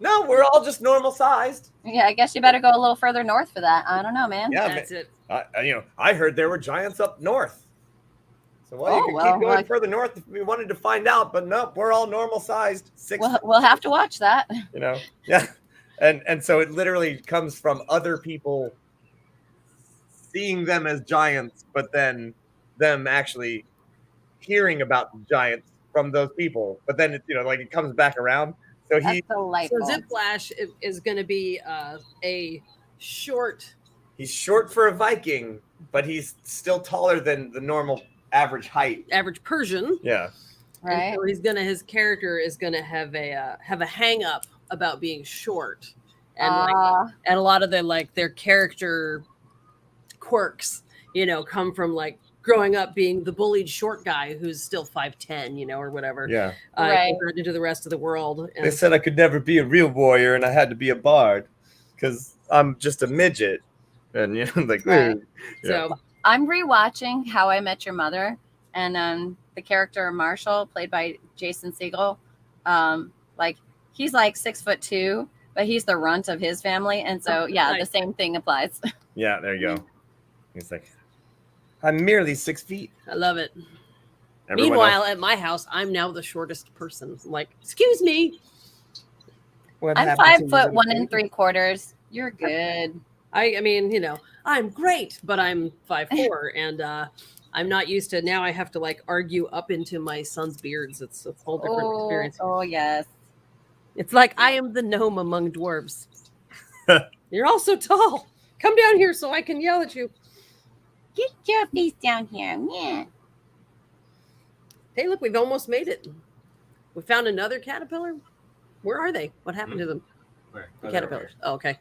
S1: "No, we're all just normal sized."
S2: Yeah, I guess you better go a little further north for that. I don't know, man.
S1: Yeah,
S3: That's it.
S1: I heard there were giants up north. So you
S2: Oh,
S1: could
S2: well,
S1: keep going
S2: like-
S1: further north if we wanted to find out, but nope, we're all normal sized.
S2: We'll have to watch that.
S1: Yeah. And so it literally comes from other people seeing them as giants, but then them actually hearing about the giants from those people. But then it comes back around. So
S2: That's
S1: he
S3: So
S2: delightful.
S3: Zip Flash is going to be a short.
S1: he's short for a Viking, but he's still taller than the normal average height.
S3: Average Persian.
S1: Yeah.
S2: Right.
S3: And so his character is gonna have a hang up about being short, and and a lot of their character quirks, come from growing up being the bullied short guy who's still 5'10", or whatever.
S1: Yeah.
S2: Right.
S3: Compared to the rest of the world.
S1: They said I could never be a real warrior and I had to be a bard because I'm just a midget. And
S2: Right.
S3: So
S2: I'm rewatching How I Met Your Mother, and the character Marshall, played by Jason Segel, he's 6'2", but he's the runt of his family, and so yeah,
S3: Nice.
S2: the same thing applies.
S1: yeah, there you go. He's like, I'm merely 6 feet.
S3: I love it.
S1: Everyone
S3: Meanwhile,
S1: else-
S3: at my house, I'm now the shortest person. I'm like, excuse me.
S1: What
S2: I'm
S1: happened to
S2: 5 foot
S1: you?
S2: 1 3/4. You're good.
S3: I mean, I'm great, but I'm 5'4", and I'm not used to. Now I have to argue up into my son's beards. It's a whole different experience.
S2: Oh yes.
S3: It's like I am the gnome among dwarves. You're all so tall. Come down here so I can yell at you.
S2: Get your face down here. Yeah.
S3: Hey, look, we've almost made it. We found another caterpillar. Where are they? What happened to them?
S4: Where?
S3: The caterpillars. Oh, okay.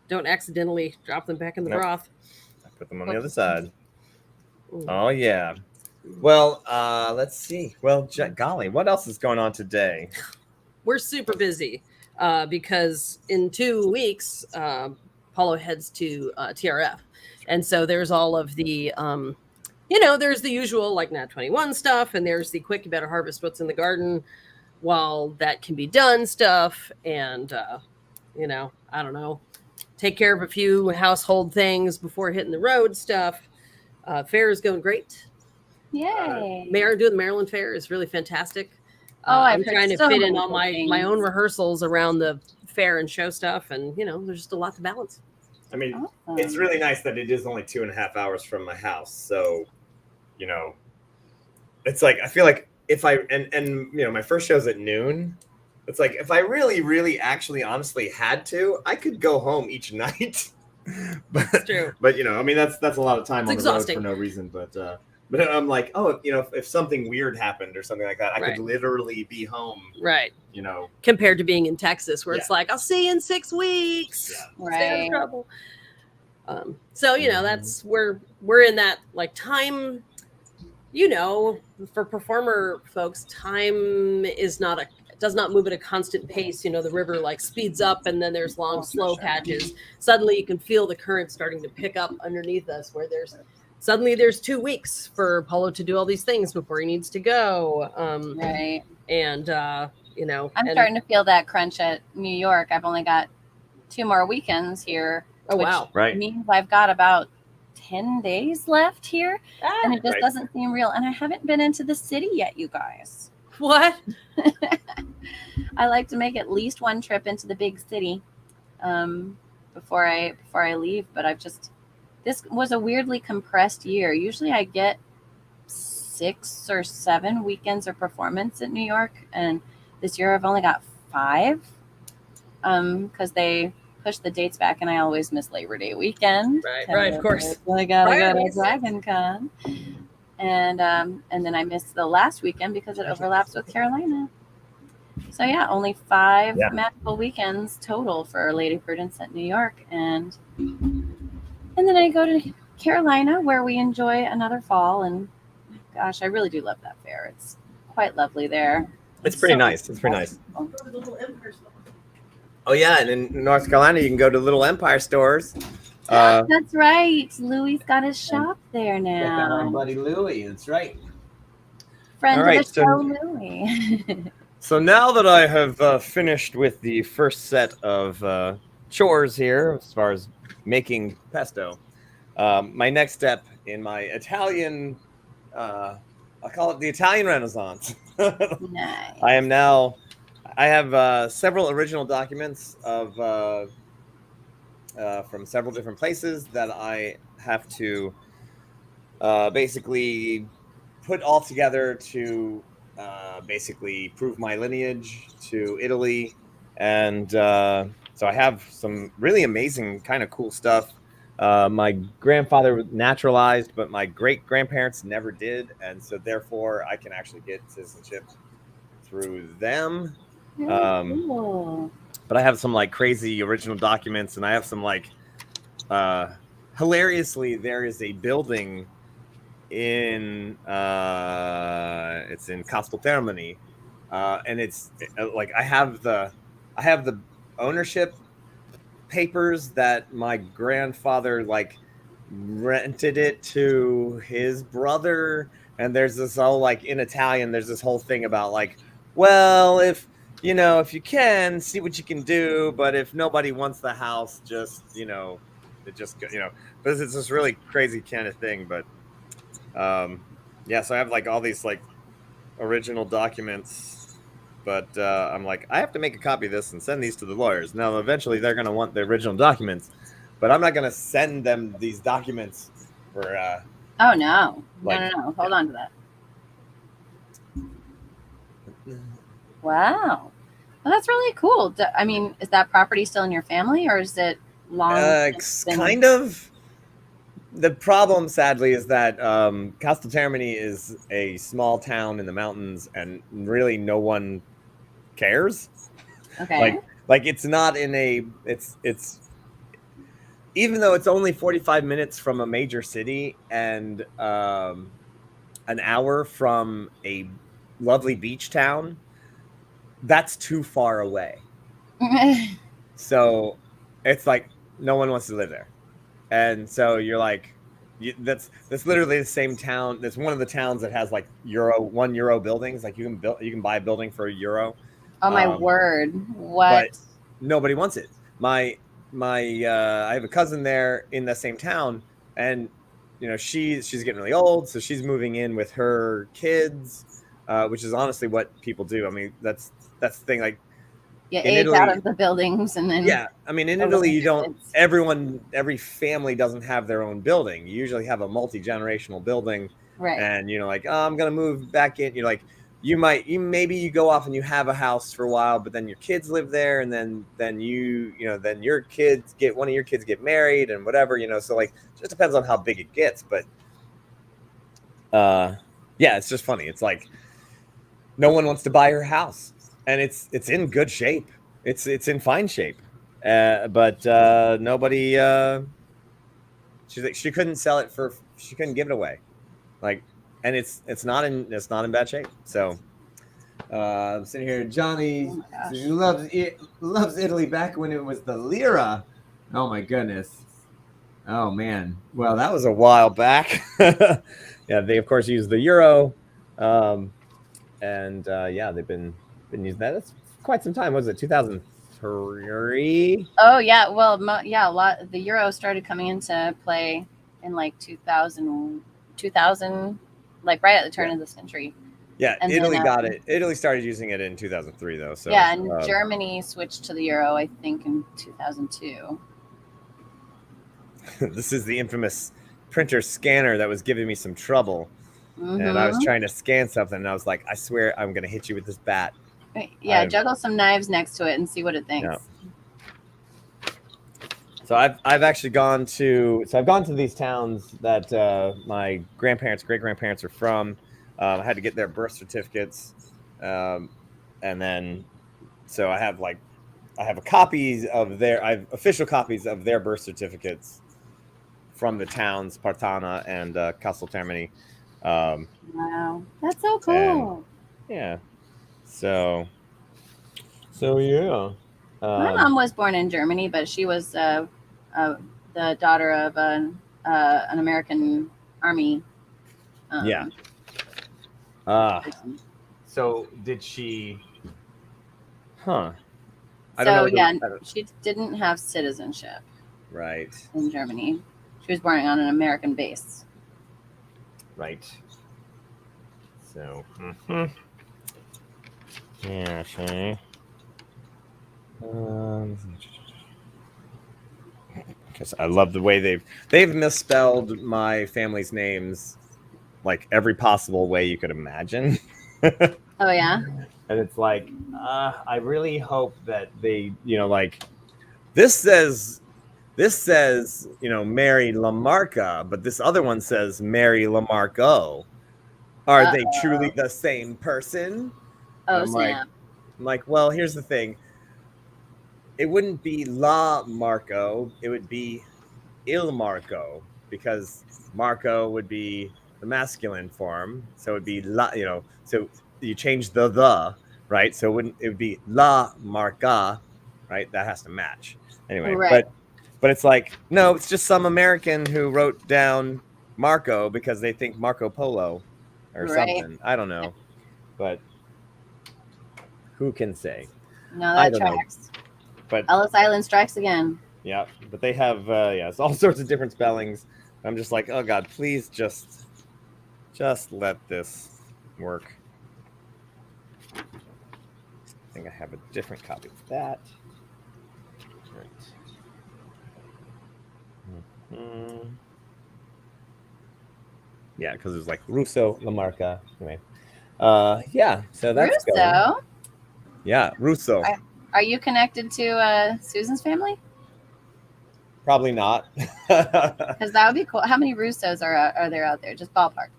S3: Don't accidentally drop them back in the
S1: Nope.
S3: broth.
S1: I put them on the other side.
S3: Ooh.
S1: Oh, yeah. Well, let's see. Well, golly, what else is going on today?
S3: We're super busy because in 2 weeks, Paulo heads to TRF. And so there's all of the, there's the usual Nat 21 stuff, and there's the quick, you better harvest what's in the garden while that can be done stuff. And, I don't know, take care of a few household things before hitting the road stuff. Fair is going great.
S2: Yay.
S3: Doing the Maryland Fair is really fantastic.
S2: I've
S3: I'm
S2: heard
S3: trying to
S2: so
S3: fit
S2: many
S3: in all
S2: cool
S3: my
S2: things.
S3: own rehearsals around the fair and show stuff, and there's just a lot to balance.
S1: I mean,
S2: Awesome.
S1: it's really nice that it is only 2.5 hours from my house. So, it's I feel like if I, and my first show's at noon. It's if I really, really actually honestly had to, I could go home each night.
S3: It's true.
S1: But I mean, that's a lot of time
S3: It's
S1: on the road
S3: exhausting.
S1: for no reason. But I'm like, if something weird happened or something like that, I
S3: Right.
S1: could literally be home.
S3: Right.
S1: Compared
S3: Compared to being in Texas, where it's I'll see you in 6 weeks.
S1: Yeah.
S3: Stay out of
S2: Right.
S3: trouble. So that's we're in that time. For performer folks, time does not move at a constant pace. The river speeds up, and then there's long, slow patches. Suddenly, you can feel the current starting to pick up underneath us, where there's 2 weeks for Paulo to do all these things before he needs to go.
S2: Right.
S3: And
S2: I'm starting to feel that crunch at New York. I've only got 2 more weekends here.
S3: Oh
S2: which
S3: wow!
S1: Right.
S2: means I've got about 10 days left here, and it just
S1: Right.
S2: doesn't seem real. And I haven't been into the city yet, you guys.
S3: What?
S2: I like to make at least one trip into the big city before I leave. But this was a weirdly compressed year. Usually I get 6 or 7 weekends of performance at New York, and this year I've only got 5 because they pushed the dates back, and I always miss Labor Day weekend.
S3: Right, of course.
S2: I gotta go to
S3: Priorities.
S2: Dragon Con. And then I missed the last weekend because it overlaps with Carolina. So yeah, only 5
S1: Yeah.
S2: magical weekends total for Lady Prudence at New York, and then I go to Carolina where we enjoy another fall. And gosh, I really do love that fair. It's quite lovely there.
S1: It's pretty nice. It's pretty nice. Oh yeah, and in North Carolina, you can go to Little Empire stores.
S2: That's right. Louie's got his shop there
S1: Check out our
S2: now.
S1: buddy Louie. That's right.
S2: Friend
S1: All right,
S2: of the
S1: so-
S2: show, Louie.
S1: So now that I have finished with the first set of chores here, as far as making pesto, my next step in my Italian, I'll call it the Italian Renaissance.
S2: Nice.
S1: I have several original documents of from several different places that I have to basically put all together to basically prove my lineage to Italy. And so I have some really amazing, kind of cool stuff. My grandfather was naturalized, but my great grandparents never did. And so therefore, I can actually get citizenship through them.
S2: Cool.
S1: But I have some like crazy original documents, and I have some like hilariously, there is a building in it's in Casteltermini, and it's like I have the ownership papers that my grandfather like rented it to his brother, and there's this whole like in Italian there's this whole thing about like, well, if you know, if you can see what you can do, but if nobody wants the house, just it just but it's this really crazy kind of thing. But yeah, so I have like all these like original documents, but I'm like, I have to make a copy of this and send these to the lawyers. Now, eventually, they're going to want the original documents, but I'm not going to send them these documents for.
S2: Oh no!
S1: Like-
S2: No! Hold on to that. Wow. Well, that's really cool. I mean, is that property still in your family, or is it long?
S1: It's kind of. The problem, sadly, is that Casteltermini is a small town in the mountains, and really no one cares.
S2: Okay.
S1: Like it's not in a. It's even though it's only 45 minutes from a major city and an hour from a lovely beach town, that's too far away. So it's like no one wants to live there, and so you're like, that's literally the same town. That's one of the towns that has like €1 buildings. Like you can buy a building for €1.
S2: Oh my word! What?
S1: But nobody wants it. My I have a cousin there in the same town, and she's getting really old, so she's moving in with her kids, which is honestly what people do. I mean, that's the thing. Like,
S2: You
S1: in
S2: age
S1: Italy-
S2: out of the buildings, and then
S1: yeah, I mean, in
S2: Oh,
S1: Italy, you
S2: it's-
S1: don't. Every family doesn't have their own building. You usually have a multi-generational building,
S2: right.
S1: and like, oh, I'm gonna move back in. Like, maybe you go off and you have a house for a while, but then your kids live there, and then then your kids one of your kids get married and whatever. So like, it just depends on how big it gets. But yeah, it's just funny. It's like no one wants to buy her house, and it's in good shape. It's in fine shape, but nobody. She's like, she couldn't sell it she couldn't give it away, like, and it's not in bad shape. So I'm sitting here, Johnny
S2: Oh my gosh.
S1: loves Italy back when it was the lira. Oh my goodness. Oh man. Well, that was a while back. Yeah, they of course use the euro, and yeah, they've been using that. That's quite some time. What was it 2003?
S2: Oh yeah. Well, yeah. A lot. The euro started coming into play in like 2000, like right at the turn of the century.
S1: Yeah,
S2: And
S1: Italy
S2: then,
S1: got it. Italy started using it in 2003, though. So
S2: yeah, and Germany switched to the euro, I think, in 2002.
S1: This is the infamous printer scanner that was giving me some trouble, and I was
S2: Mhm.
S1: trying to scan something, and I was like, I swear I'm gonna hit you with this bat.
S2: Yeah,
S1: I've-
S2: juggle some knives next to it and see what it thinks.
S1: Yeah. So I've actually gone to these towns that my grandparents, great grandparents are from. I had to get their birth certificates, and then so I have copies of I have official copies of their birth certificates from the towns Partana and Casteltermini.
S2: Wow, that's so cool.
S1: Yeah. So yeah.
S2: My mom was born in Germany, but she was the daughter of an American Army.
S1: Yeah.
S2: Person.
S1: So did she? Huh. I
S2: So
S1: don't know.
S2: yeah, she didn't have citizenship
S1: Right.
S2: in Germany. She was born on an American base.
S1: Right. So. Yeah. Okay. I love the way they've misspelled my family's names like every possible way you could imagine.
S2: Oh yeah.
S1: And it's like, I really hope that they, like this says, Mary Lamarca, but this other one says Mary Lamarco. Are they truly the same person?
S2: Oh
S1: I'm
S2: snap.
S1: like, well, here's the thing. It wouldn't be La Marco. It would be Il Marco, because Marco would be the masculine form. So it'd be La, so you change the, right? So it would be La Marca, right? That has to match. Anyway,
S2: Right.
S1: but it's like, no, it's just some American who wrote down Marco because they think Marco Polo or
S2: Right.
S1: something. I don't know. But who can say?
S2: No,
S1: I
S2: that
S1: don't know.
S2: tracks.
S1: But
S2: Ellis Island strikes again.
S1: yeah, but they have it's all sorts of different spellings. I'm just like, oh god, please just let this work. I think I have a different copy of that. Right. Mm-hmm. Yeah, because it was like Russo, Lamarca. Anyway, yeah. So that's going.
S2: Russo.
S1: Yeah, Russo.
S2: Are you connected to Susan's family?
S1: Probably not.
S2: Because that would be cool. How many Russos are there out there? Just ballpark.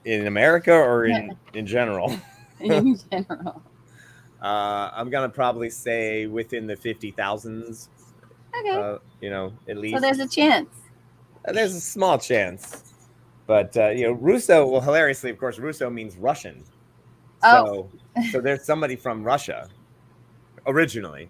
S1: In America or in general?
S2: In general.
S1: I'm gonna probably say within the 50,000s.
S2: Okay.
S1: At least.
S2: So there's a chance.
S1: There's a small chance, but Russo. Well, hilariously, of course, Russo means Russian. So, so there's somebody from Russia, originally.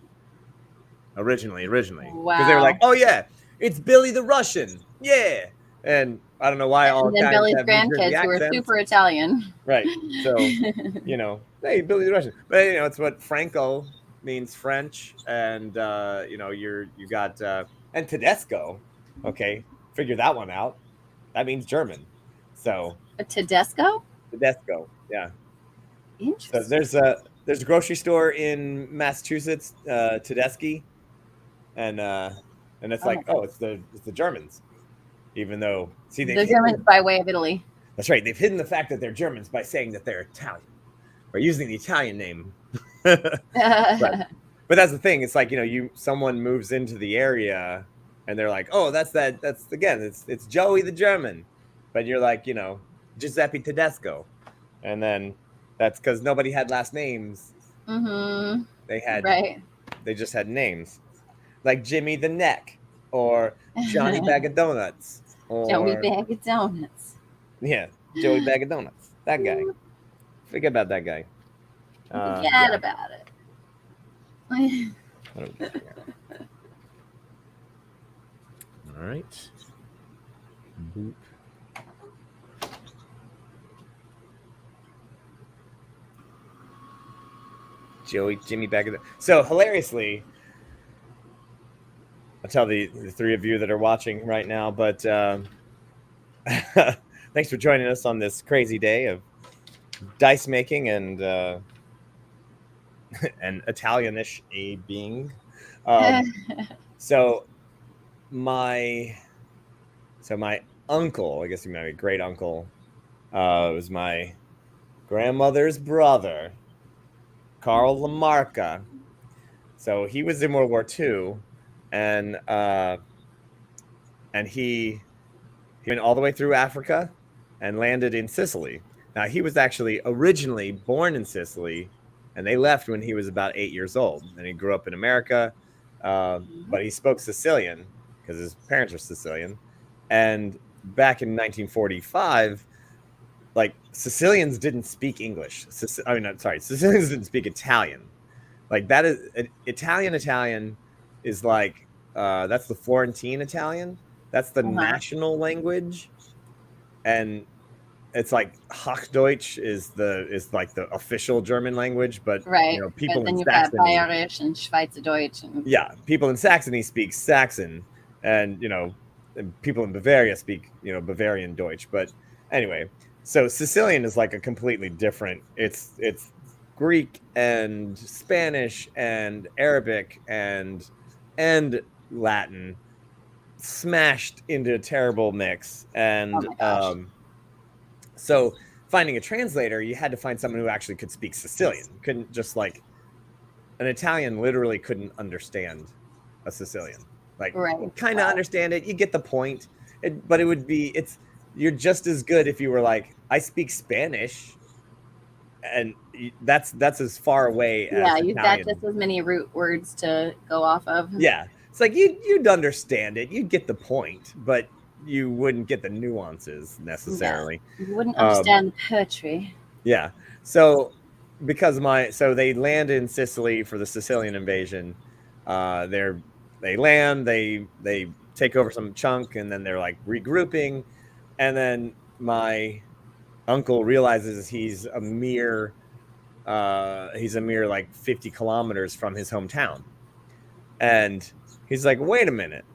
S1: Because they were like, oh yeah, it's Billy the Russian, yeah. And I don't know why all
S2: and then
S1: Italians
S2: Billy's
S1: have New Jersey
S2: grandkids who were
S1: accents.
S2: super Italian.
S1: Right. So, hey, Billy the Russian. But it's what Franco means, French, and you got and Tedesco. Okay, figure that one out. That means German. So
S2: A Tedesco?
S1: Tedesco, yeah.
S2: Interesting.
S1: So there's a grocery store in Massachusetts, Tedeschi, and it's like, it's the Germans. Even though, see,
S2: the Germans by way of Italy.
S1: That's right. They've hidden the fact that they're Germans by saying that they're Italian, or using the Italian name. But that's the thing. It's like, someone moves into the area, and they're like, oh, that's again, it's Joey the German, but you're like, Giuseppe Tedesco, and then that's because nobody had last names.
S2: Mm-hmm.
S1: They just had names, like Jimmy the Neck, or Johnny Bag of Donuts, or
S2: Joey Bag of Donuts.
S1: Yeah, Joey Bag of Donuts. That guy. Forget about that guy.
S2: Forget about it.
S1: All right. Boop. Jimmy Bag of So hilariously, I'll tell the three of you that are watching right now, but thanks for joining us on this crazy day of dice making and Italianish being. So my uncle, I guess you might be great uncle, was my grandmother's brother, Carl Lamarca. So he was in World War II, and he went all the way through Africa and landed in Sicily. Now, he was actually originally born in Sicily, and they left when he was about 8 years old. And he grew up in America, but he spoke Sicilian because his parents were Sicilian. And back in 1945, like, Sicilians didn't speak English. Sicilians didn't speak Italian. Like, that is Italian is like, that's the Florentine Italian. That's the national language. And it's like Hochdeutsch is like the official German language, but people in Saxony,
S2: Bayerisch and Schweizerdeutsch.
S1: People in Saxony speak Saxon, and people in Bavaria speak Bavarian Deutsch. But anyway, so Sicilian is like a completely different. It's Greek and Spanish and Arabic and Latin smashed into a terrible mix. And
S2: Oh my gosh.
S1: so finding a translator, you had to find someone who actually could speak Sicilian. You couldn't just like an Italian literally couldn't understand a Sicilian. Like
S2: Right.
S1: kind of
S2: Wow.
S1: understand it, you get the point. But it would be you're just as good if you were like, I speak Spanish, and that's as far away as
S2: Yeah, you've got
S1: Italian.
S2: just as many root words to go off of.
S1: Yeah, it's like you'd understand it, you'd get the point, but you wouldn't get the nuances necessarily.
S2: You wouldn't understand the poetry.
S1: Yeah. So so they land in Sicily for the Sicilian invasion. They land, they take over some chunk, and then they're like regrouping, and then my uncle realizes he's a mere like 50 kilometers from his hometown, and he's like, wait a minute.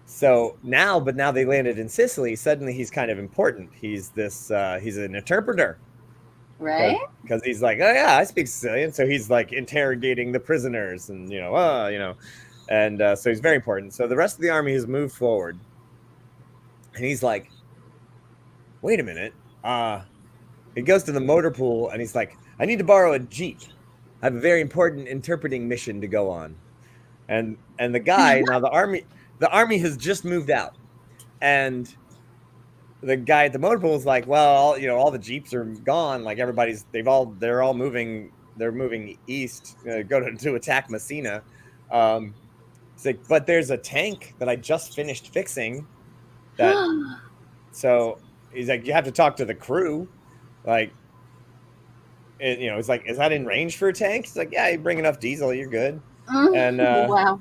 S1: So now they landed in Sicily. Suddenly he's kind of important. He's an interpreter,
S2: Right?
S1: because he's like, oh yeah, I speak Sicilian. So he's like interrogating the prisoners, and and so he's very important. So the rest of the army has moved forward, and he's like, wait a minute. He goes to the motor pool, and he's like, I need to borrow a Jeep. I have a very important interpreting mission to go on. And the guy, now the army has just moved out, and the guy at the motor pool is like, well, all the Jeeps are gone. Like they're all moving. They're moving east, to attack Messina. It's like, but there's a tank that I just finished fixing. So he's like, you have to talk to the crew. Like, it's like, is that in range for a tank? He's like, yeah, you bring enough diesel, you're good. And
S2: Wow.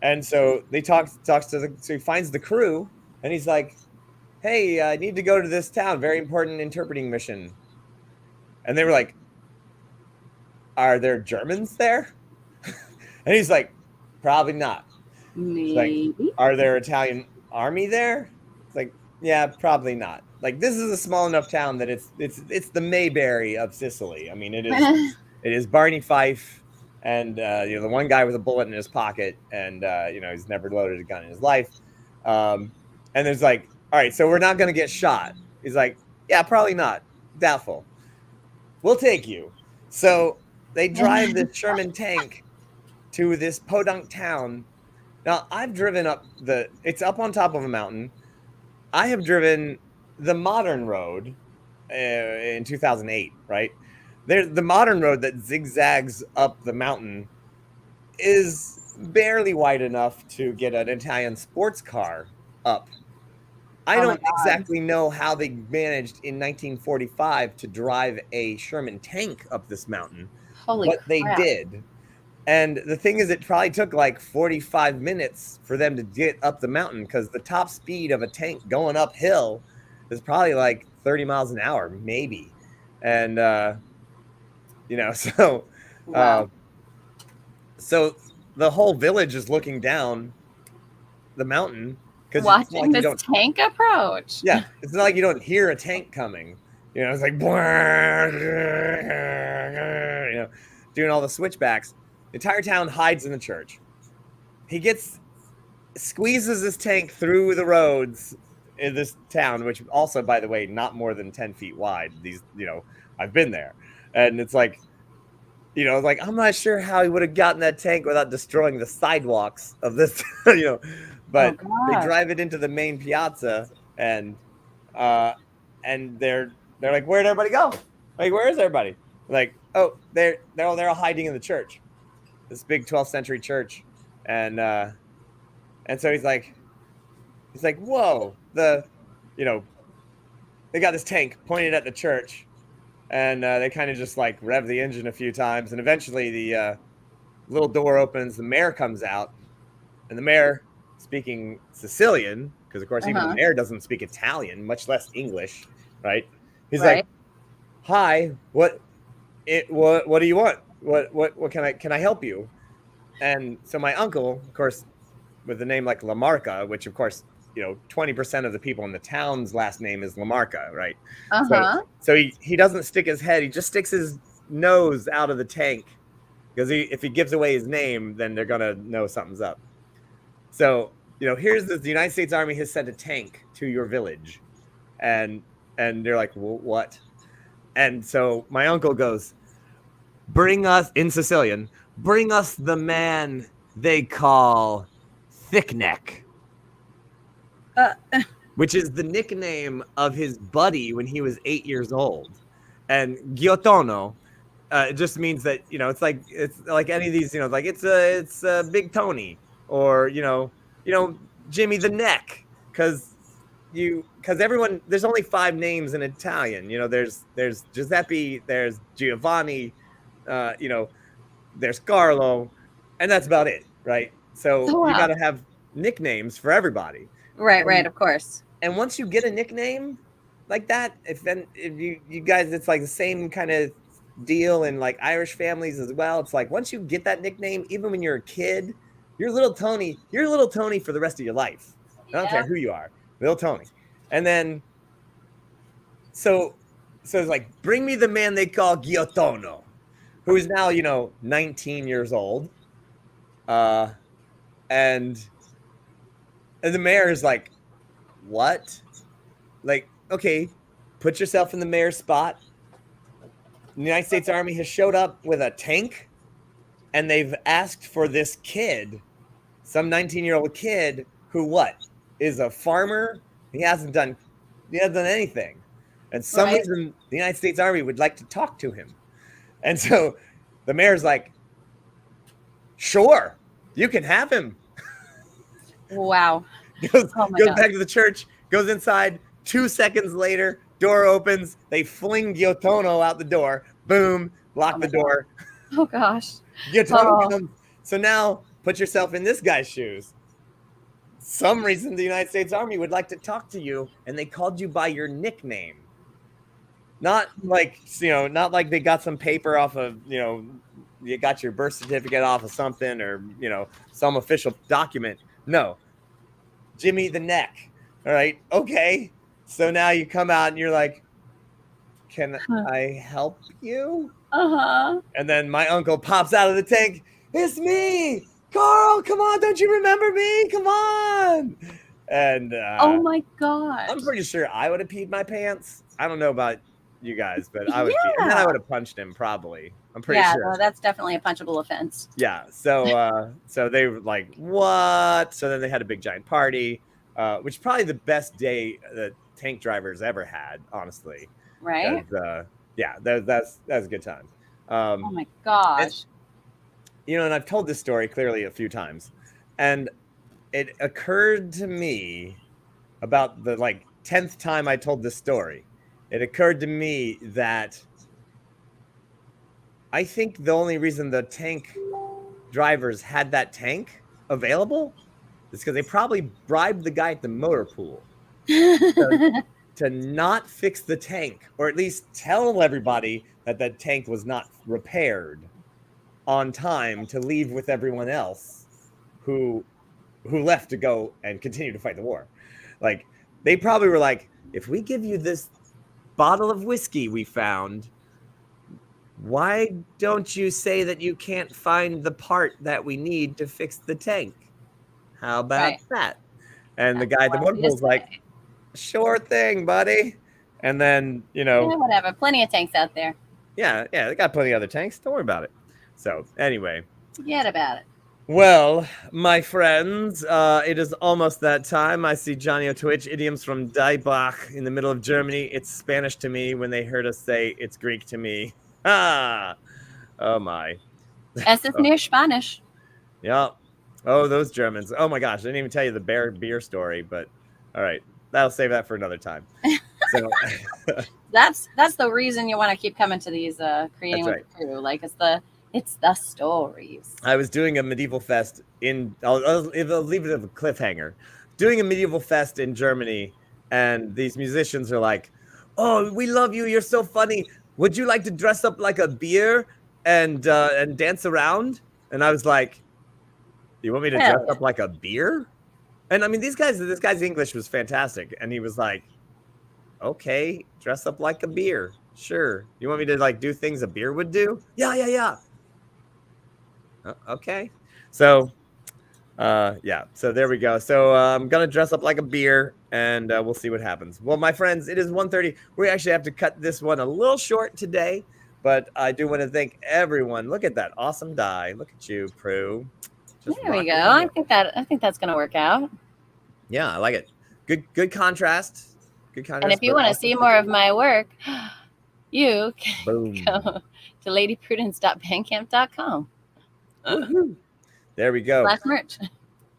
S1: and so they talks to so he finds the crew, and he's like, hey, I need to go to this town, very important interpreting mission. And they were like, are there Germans there? And he's like, probably not.
S2: Maybe.
S1: Like, are there Italian army there? It's like, yeah, probably not. Like, this is a small enough town that it's the Mayberry of Sicily. I mean, it is Barney Fife, and the one guy with a bullet in his pocket, and he's never loaded a gun in his life. And there's like, all right, so we're not going to get shot. He's like, yeah, probably not. Doubtful. We'll take you. So they drive the Sherman tank to this podunk town. Now, I've driven it's up on top of a mountain. I have driven the modern road in 2008, right? The modern road that zigzags up the mountain is barely wide enough to get an Italian sports car up. I don't exactly know how they managed in 1945 to drive a Sherman tank up this mountain,
S2: Holy
S1: but they
S2: crap.
S1: did. And the thing is, it probably took like 45 minutes for them to get up the mountain, because the top speed of a tank going uphill is probably like 30 miles an hour, maybe. And, so,
S2: Wow.
S1: so the whole village is looking down the mountain, because
S2: Watching this tank approach.
S1: Yeah, it's not like you don't hear a tank coming. It's like, doing all the switchbacks. The entire town hides in the church. He squeezes this tank through the roads in this town, which also, by the way, not more than 10 feet wide. I've been there. And it's like, I'm not sure how he would have gotten that tank without destroying the sidewalks of this, but they drive it into the main piazza, and they're like, where'd everybody go? Like, where is everybody? Like, oh, they're all hiding in the church, this big 12th century church. And so he's like, whoa, they got this tank pointed at the church, and they kind of just like rev the engine a few times, and eventually the little door opens, the mayor comes out, and the mayor, speaking Sicilian, because of course even the mayor doesn't speak Italian, much less English, right? He's like, hi, what do you want? What can I help you? And so my uncle, of course, with a name like Lamarca, which of course, 20% of the people in the town's last name is Lamarca, right? So he doesn't stick his head, he just sticks his nose out of the tank, because if he gives away his name, then they're gonna know something's up. So, here's the United States Army has sent a tank to your village. And they're like, well, what? And so my uncle goes, bring us, in Sicilian, bring us the man they call Thickneck. Which is the nickname of his buddy when he was 8 years old. And Ghiottono, it just means that, it's like any of these, like it's Big Tony, or, Jimmy the Neck, because everyone, there's only 5 names in Italian. There's Giuseppe, there's Giovanni, there's Carlo, and that's about it, right? So
S2: Oh, wow.
S1: you got to have nicknames for everybody.
S2: Right, of course.
S1: And once you get a nickname like that, if you guys, it's like the same kind of deal in like Irish families as well. It's like once you get that nickname, even when you're a kid, you're little Tony for the rest of your life. I don't care who you are, little Tony. And then so it's like, bring me the man they call Ghiottono, who is now 19 years old, and the mayor is like, what? Like, okay, put yourself in the mayor's spot. The United States Army has showed up with a tank, and they've asked for this kid, some 19-year-old kid who is a farmer. He hasn't done anything. And some reason the United States Army would like to talk to him. And so the mayor's like, sure, you can have him.
S2: Wow.
S1: Goes
S2: God.
S1: back to the church, goes inside. 2 seconds later, door opens. They fling Ghiottono out the door. Boom, lock the door.
S2: Oh, gosh.
S1: Ghiottono comes. So now put yourself in this guy's shoes. Some reason the United States Army would like to talk to you, and they called you by your nickname. Not like, not like they got some paper off of, you got your birth certificate off of something, or, some official document. No. Jimmy the Neck. All right. Okay. So now you come out and you're like, can I help you?
S2: Uh-huh.
S1: And then my uncle pops out of the tank. It's me, Carl. Come on. Don't you remember me? Come on. And
S2: oh my gosh.
S1: I'm pretty sure I would have peed my pants. I don't know about you guys, but I would pee. And then I would have punched him probably. I'm pretty sure.
S2: Yeah, that's definitely a punchable offense.
S1: Yeah. So so they were like, what? So then they had a big giant party, which is probably the best day that tank drivers ever had, honestly.
S2: Right.
S1: Yeah, that's a good time.
S2: Oh my gosh.
S1: And I've told this story clearly a few times, and it occurred to me about the 10th time I told this story. It occurred to me that I think the only reason the tank drivers had that tank available is because they probably bribed the guy at the motor pool to not fix the tank, or at least tell everybody that the tank was not repaired on time to leave with everyone else who left to go and continue to fight the war. Like, they probably were like, if we give you this bottle of whiskey we found, why don't you say that you can't find the part that we need to fix the tank? How about that? And the guy at the motor pool's like, sure thing, buddy. And then,
S2: Yeah, whatever. Plenty of tanks out there.
S1: Yeah, they got plenty of other tanks. Don't worry about it. So, anyway.
S2: Forget about it.
S1: Well, my friends, it is almost that time. I see Johnny O Twitch, idioms from Daibach in the middle of Germany. It's Spanish to me when they heard us say it's Greek to me. Ah! Oh, my.
S2: Es ist near Spanish.
S1: Yeah. Oh, those Germans. Oh, my gosh. I didn't even tell you the beer story, but all right. That'll save that for another time. So
S2: That's the reason you want to keep coming to these creating with the crew. Like, it's the stories.
S1: I was doing a medieval fest I'll leave it as a cliffhanger. Doing a medieval fest in Germany, and these musicians are like, "Oh, we love you. You're so funny. Would you like to dress up like a beer and dance around?" And I was like, "You want me to dress up like a beer?" And I mean, this guy's English was fantastic, and he was like, "Okay, dress up like a beer. Sure. You want me to do things a beer would do?" Yeah. Okay. So Yeah, so there we go. So I'm gonna dress up like a beer, and we'll see what happens. Well, my friends, it is 1:30. We actually have to cut this one a little short today, but I do want to thank everyone. Look at that awesome die. Look at you, Prue. Just
S2: There we
S1: rocking
S2: go.
S1: it.
S2: I think that's gonna work out.
S1: Yeah, I like it. Good contrast. Good contrast.
S2: And if you
S1: but
S2: want to
S1: also
S2: see more of my work, you can
S1: boom.
S2: go to ladyprudence.bandcamp.com.
S1: Woohoo. There we go.
S2: Slash merch.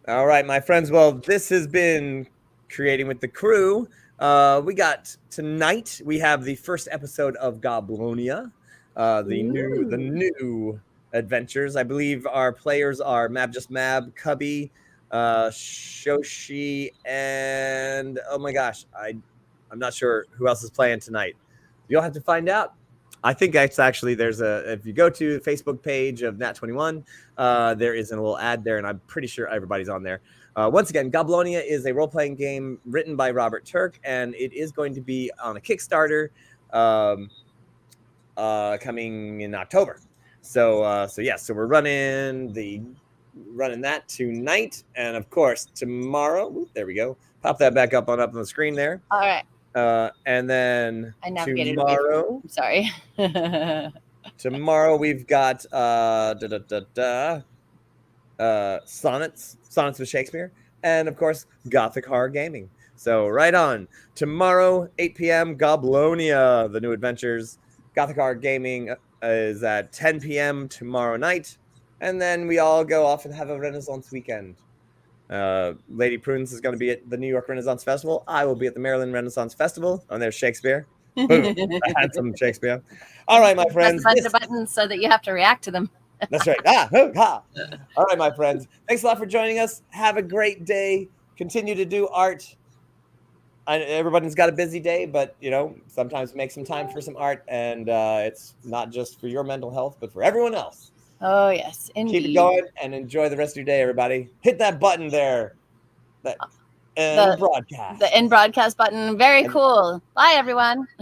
S1: All right, my friends. Well, this has been Creating with the Crew. We got tonight. We have the first episode of Goblonia, the new adventures. I believe our players are Mab Just Mab, Cubby, Shoshi, and oh my gosh, I'm not sure who else is playing tonight. You'll have to find out. I think it's actually if you go to the Facebook page of Nat21, there is a little ad there, and I'm pretty sure everybody's on there. Once again, Goblonia is a role-playing game written by Robert Turk, and it is going to be on a Kickstarter coming in October. So we're running that tonight, and of course tomorrow. There we go. Pop that back up on the screen there.
S2: All right.
S1: And then
S2: I navigated away
S1: tomorrow.
S2: I'm sorry.
S1: Tomorrow we've got Sonnets with Shakespeare, and of course Gothic Horror Gaming. So right on. Tomorrow, 8 p.m. Goblonia, the new adventures. Gothic Horror Gaming is at 10 p.m. tomorrow night, and then we all go off and have a Renaissance weekend. Lady Prudence is going to be at the New York Renaissance Festival. I will be at the Maryland Renaissance Festival. Oh, there's Shakespeare. Boom. I had some Shakespeare. All right, my friends.
S2: Press a bunch of buttons so that you have to react to them.
S1: That's right. All right, my friends. Thanks a lot for joining us. Have a great day. Continue to do art. Everybody's got a busy day, but sometimes make some time for some art, and it's not just for your mental health, but for everyone else.
S2: Oh yes, indeed.
S1: Keep it going and enjoy the rest of your day, everybody. Hit that button there. That end broadcast.
S2: The end broadcast button. Very cool. Bye, everyone.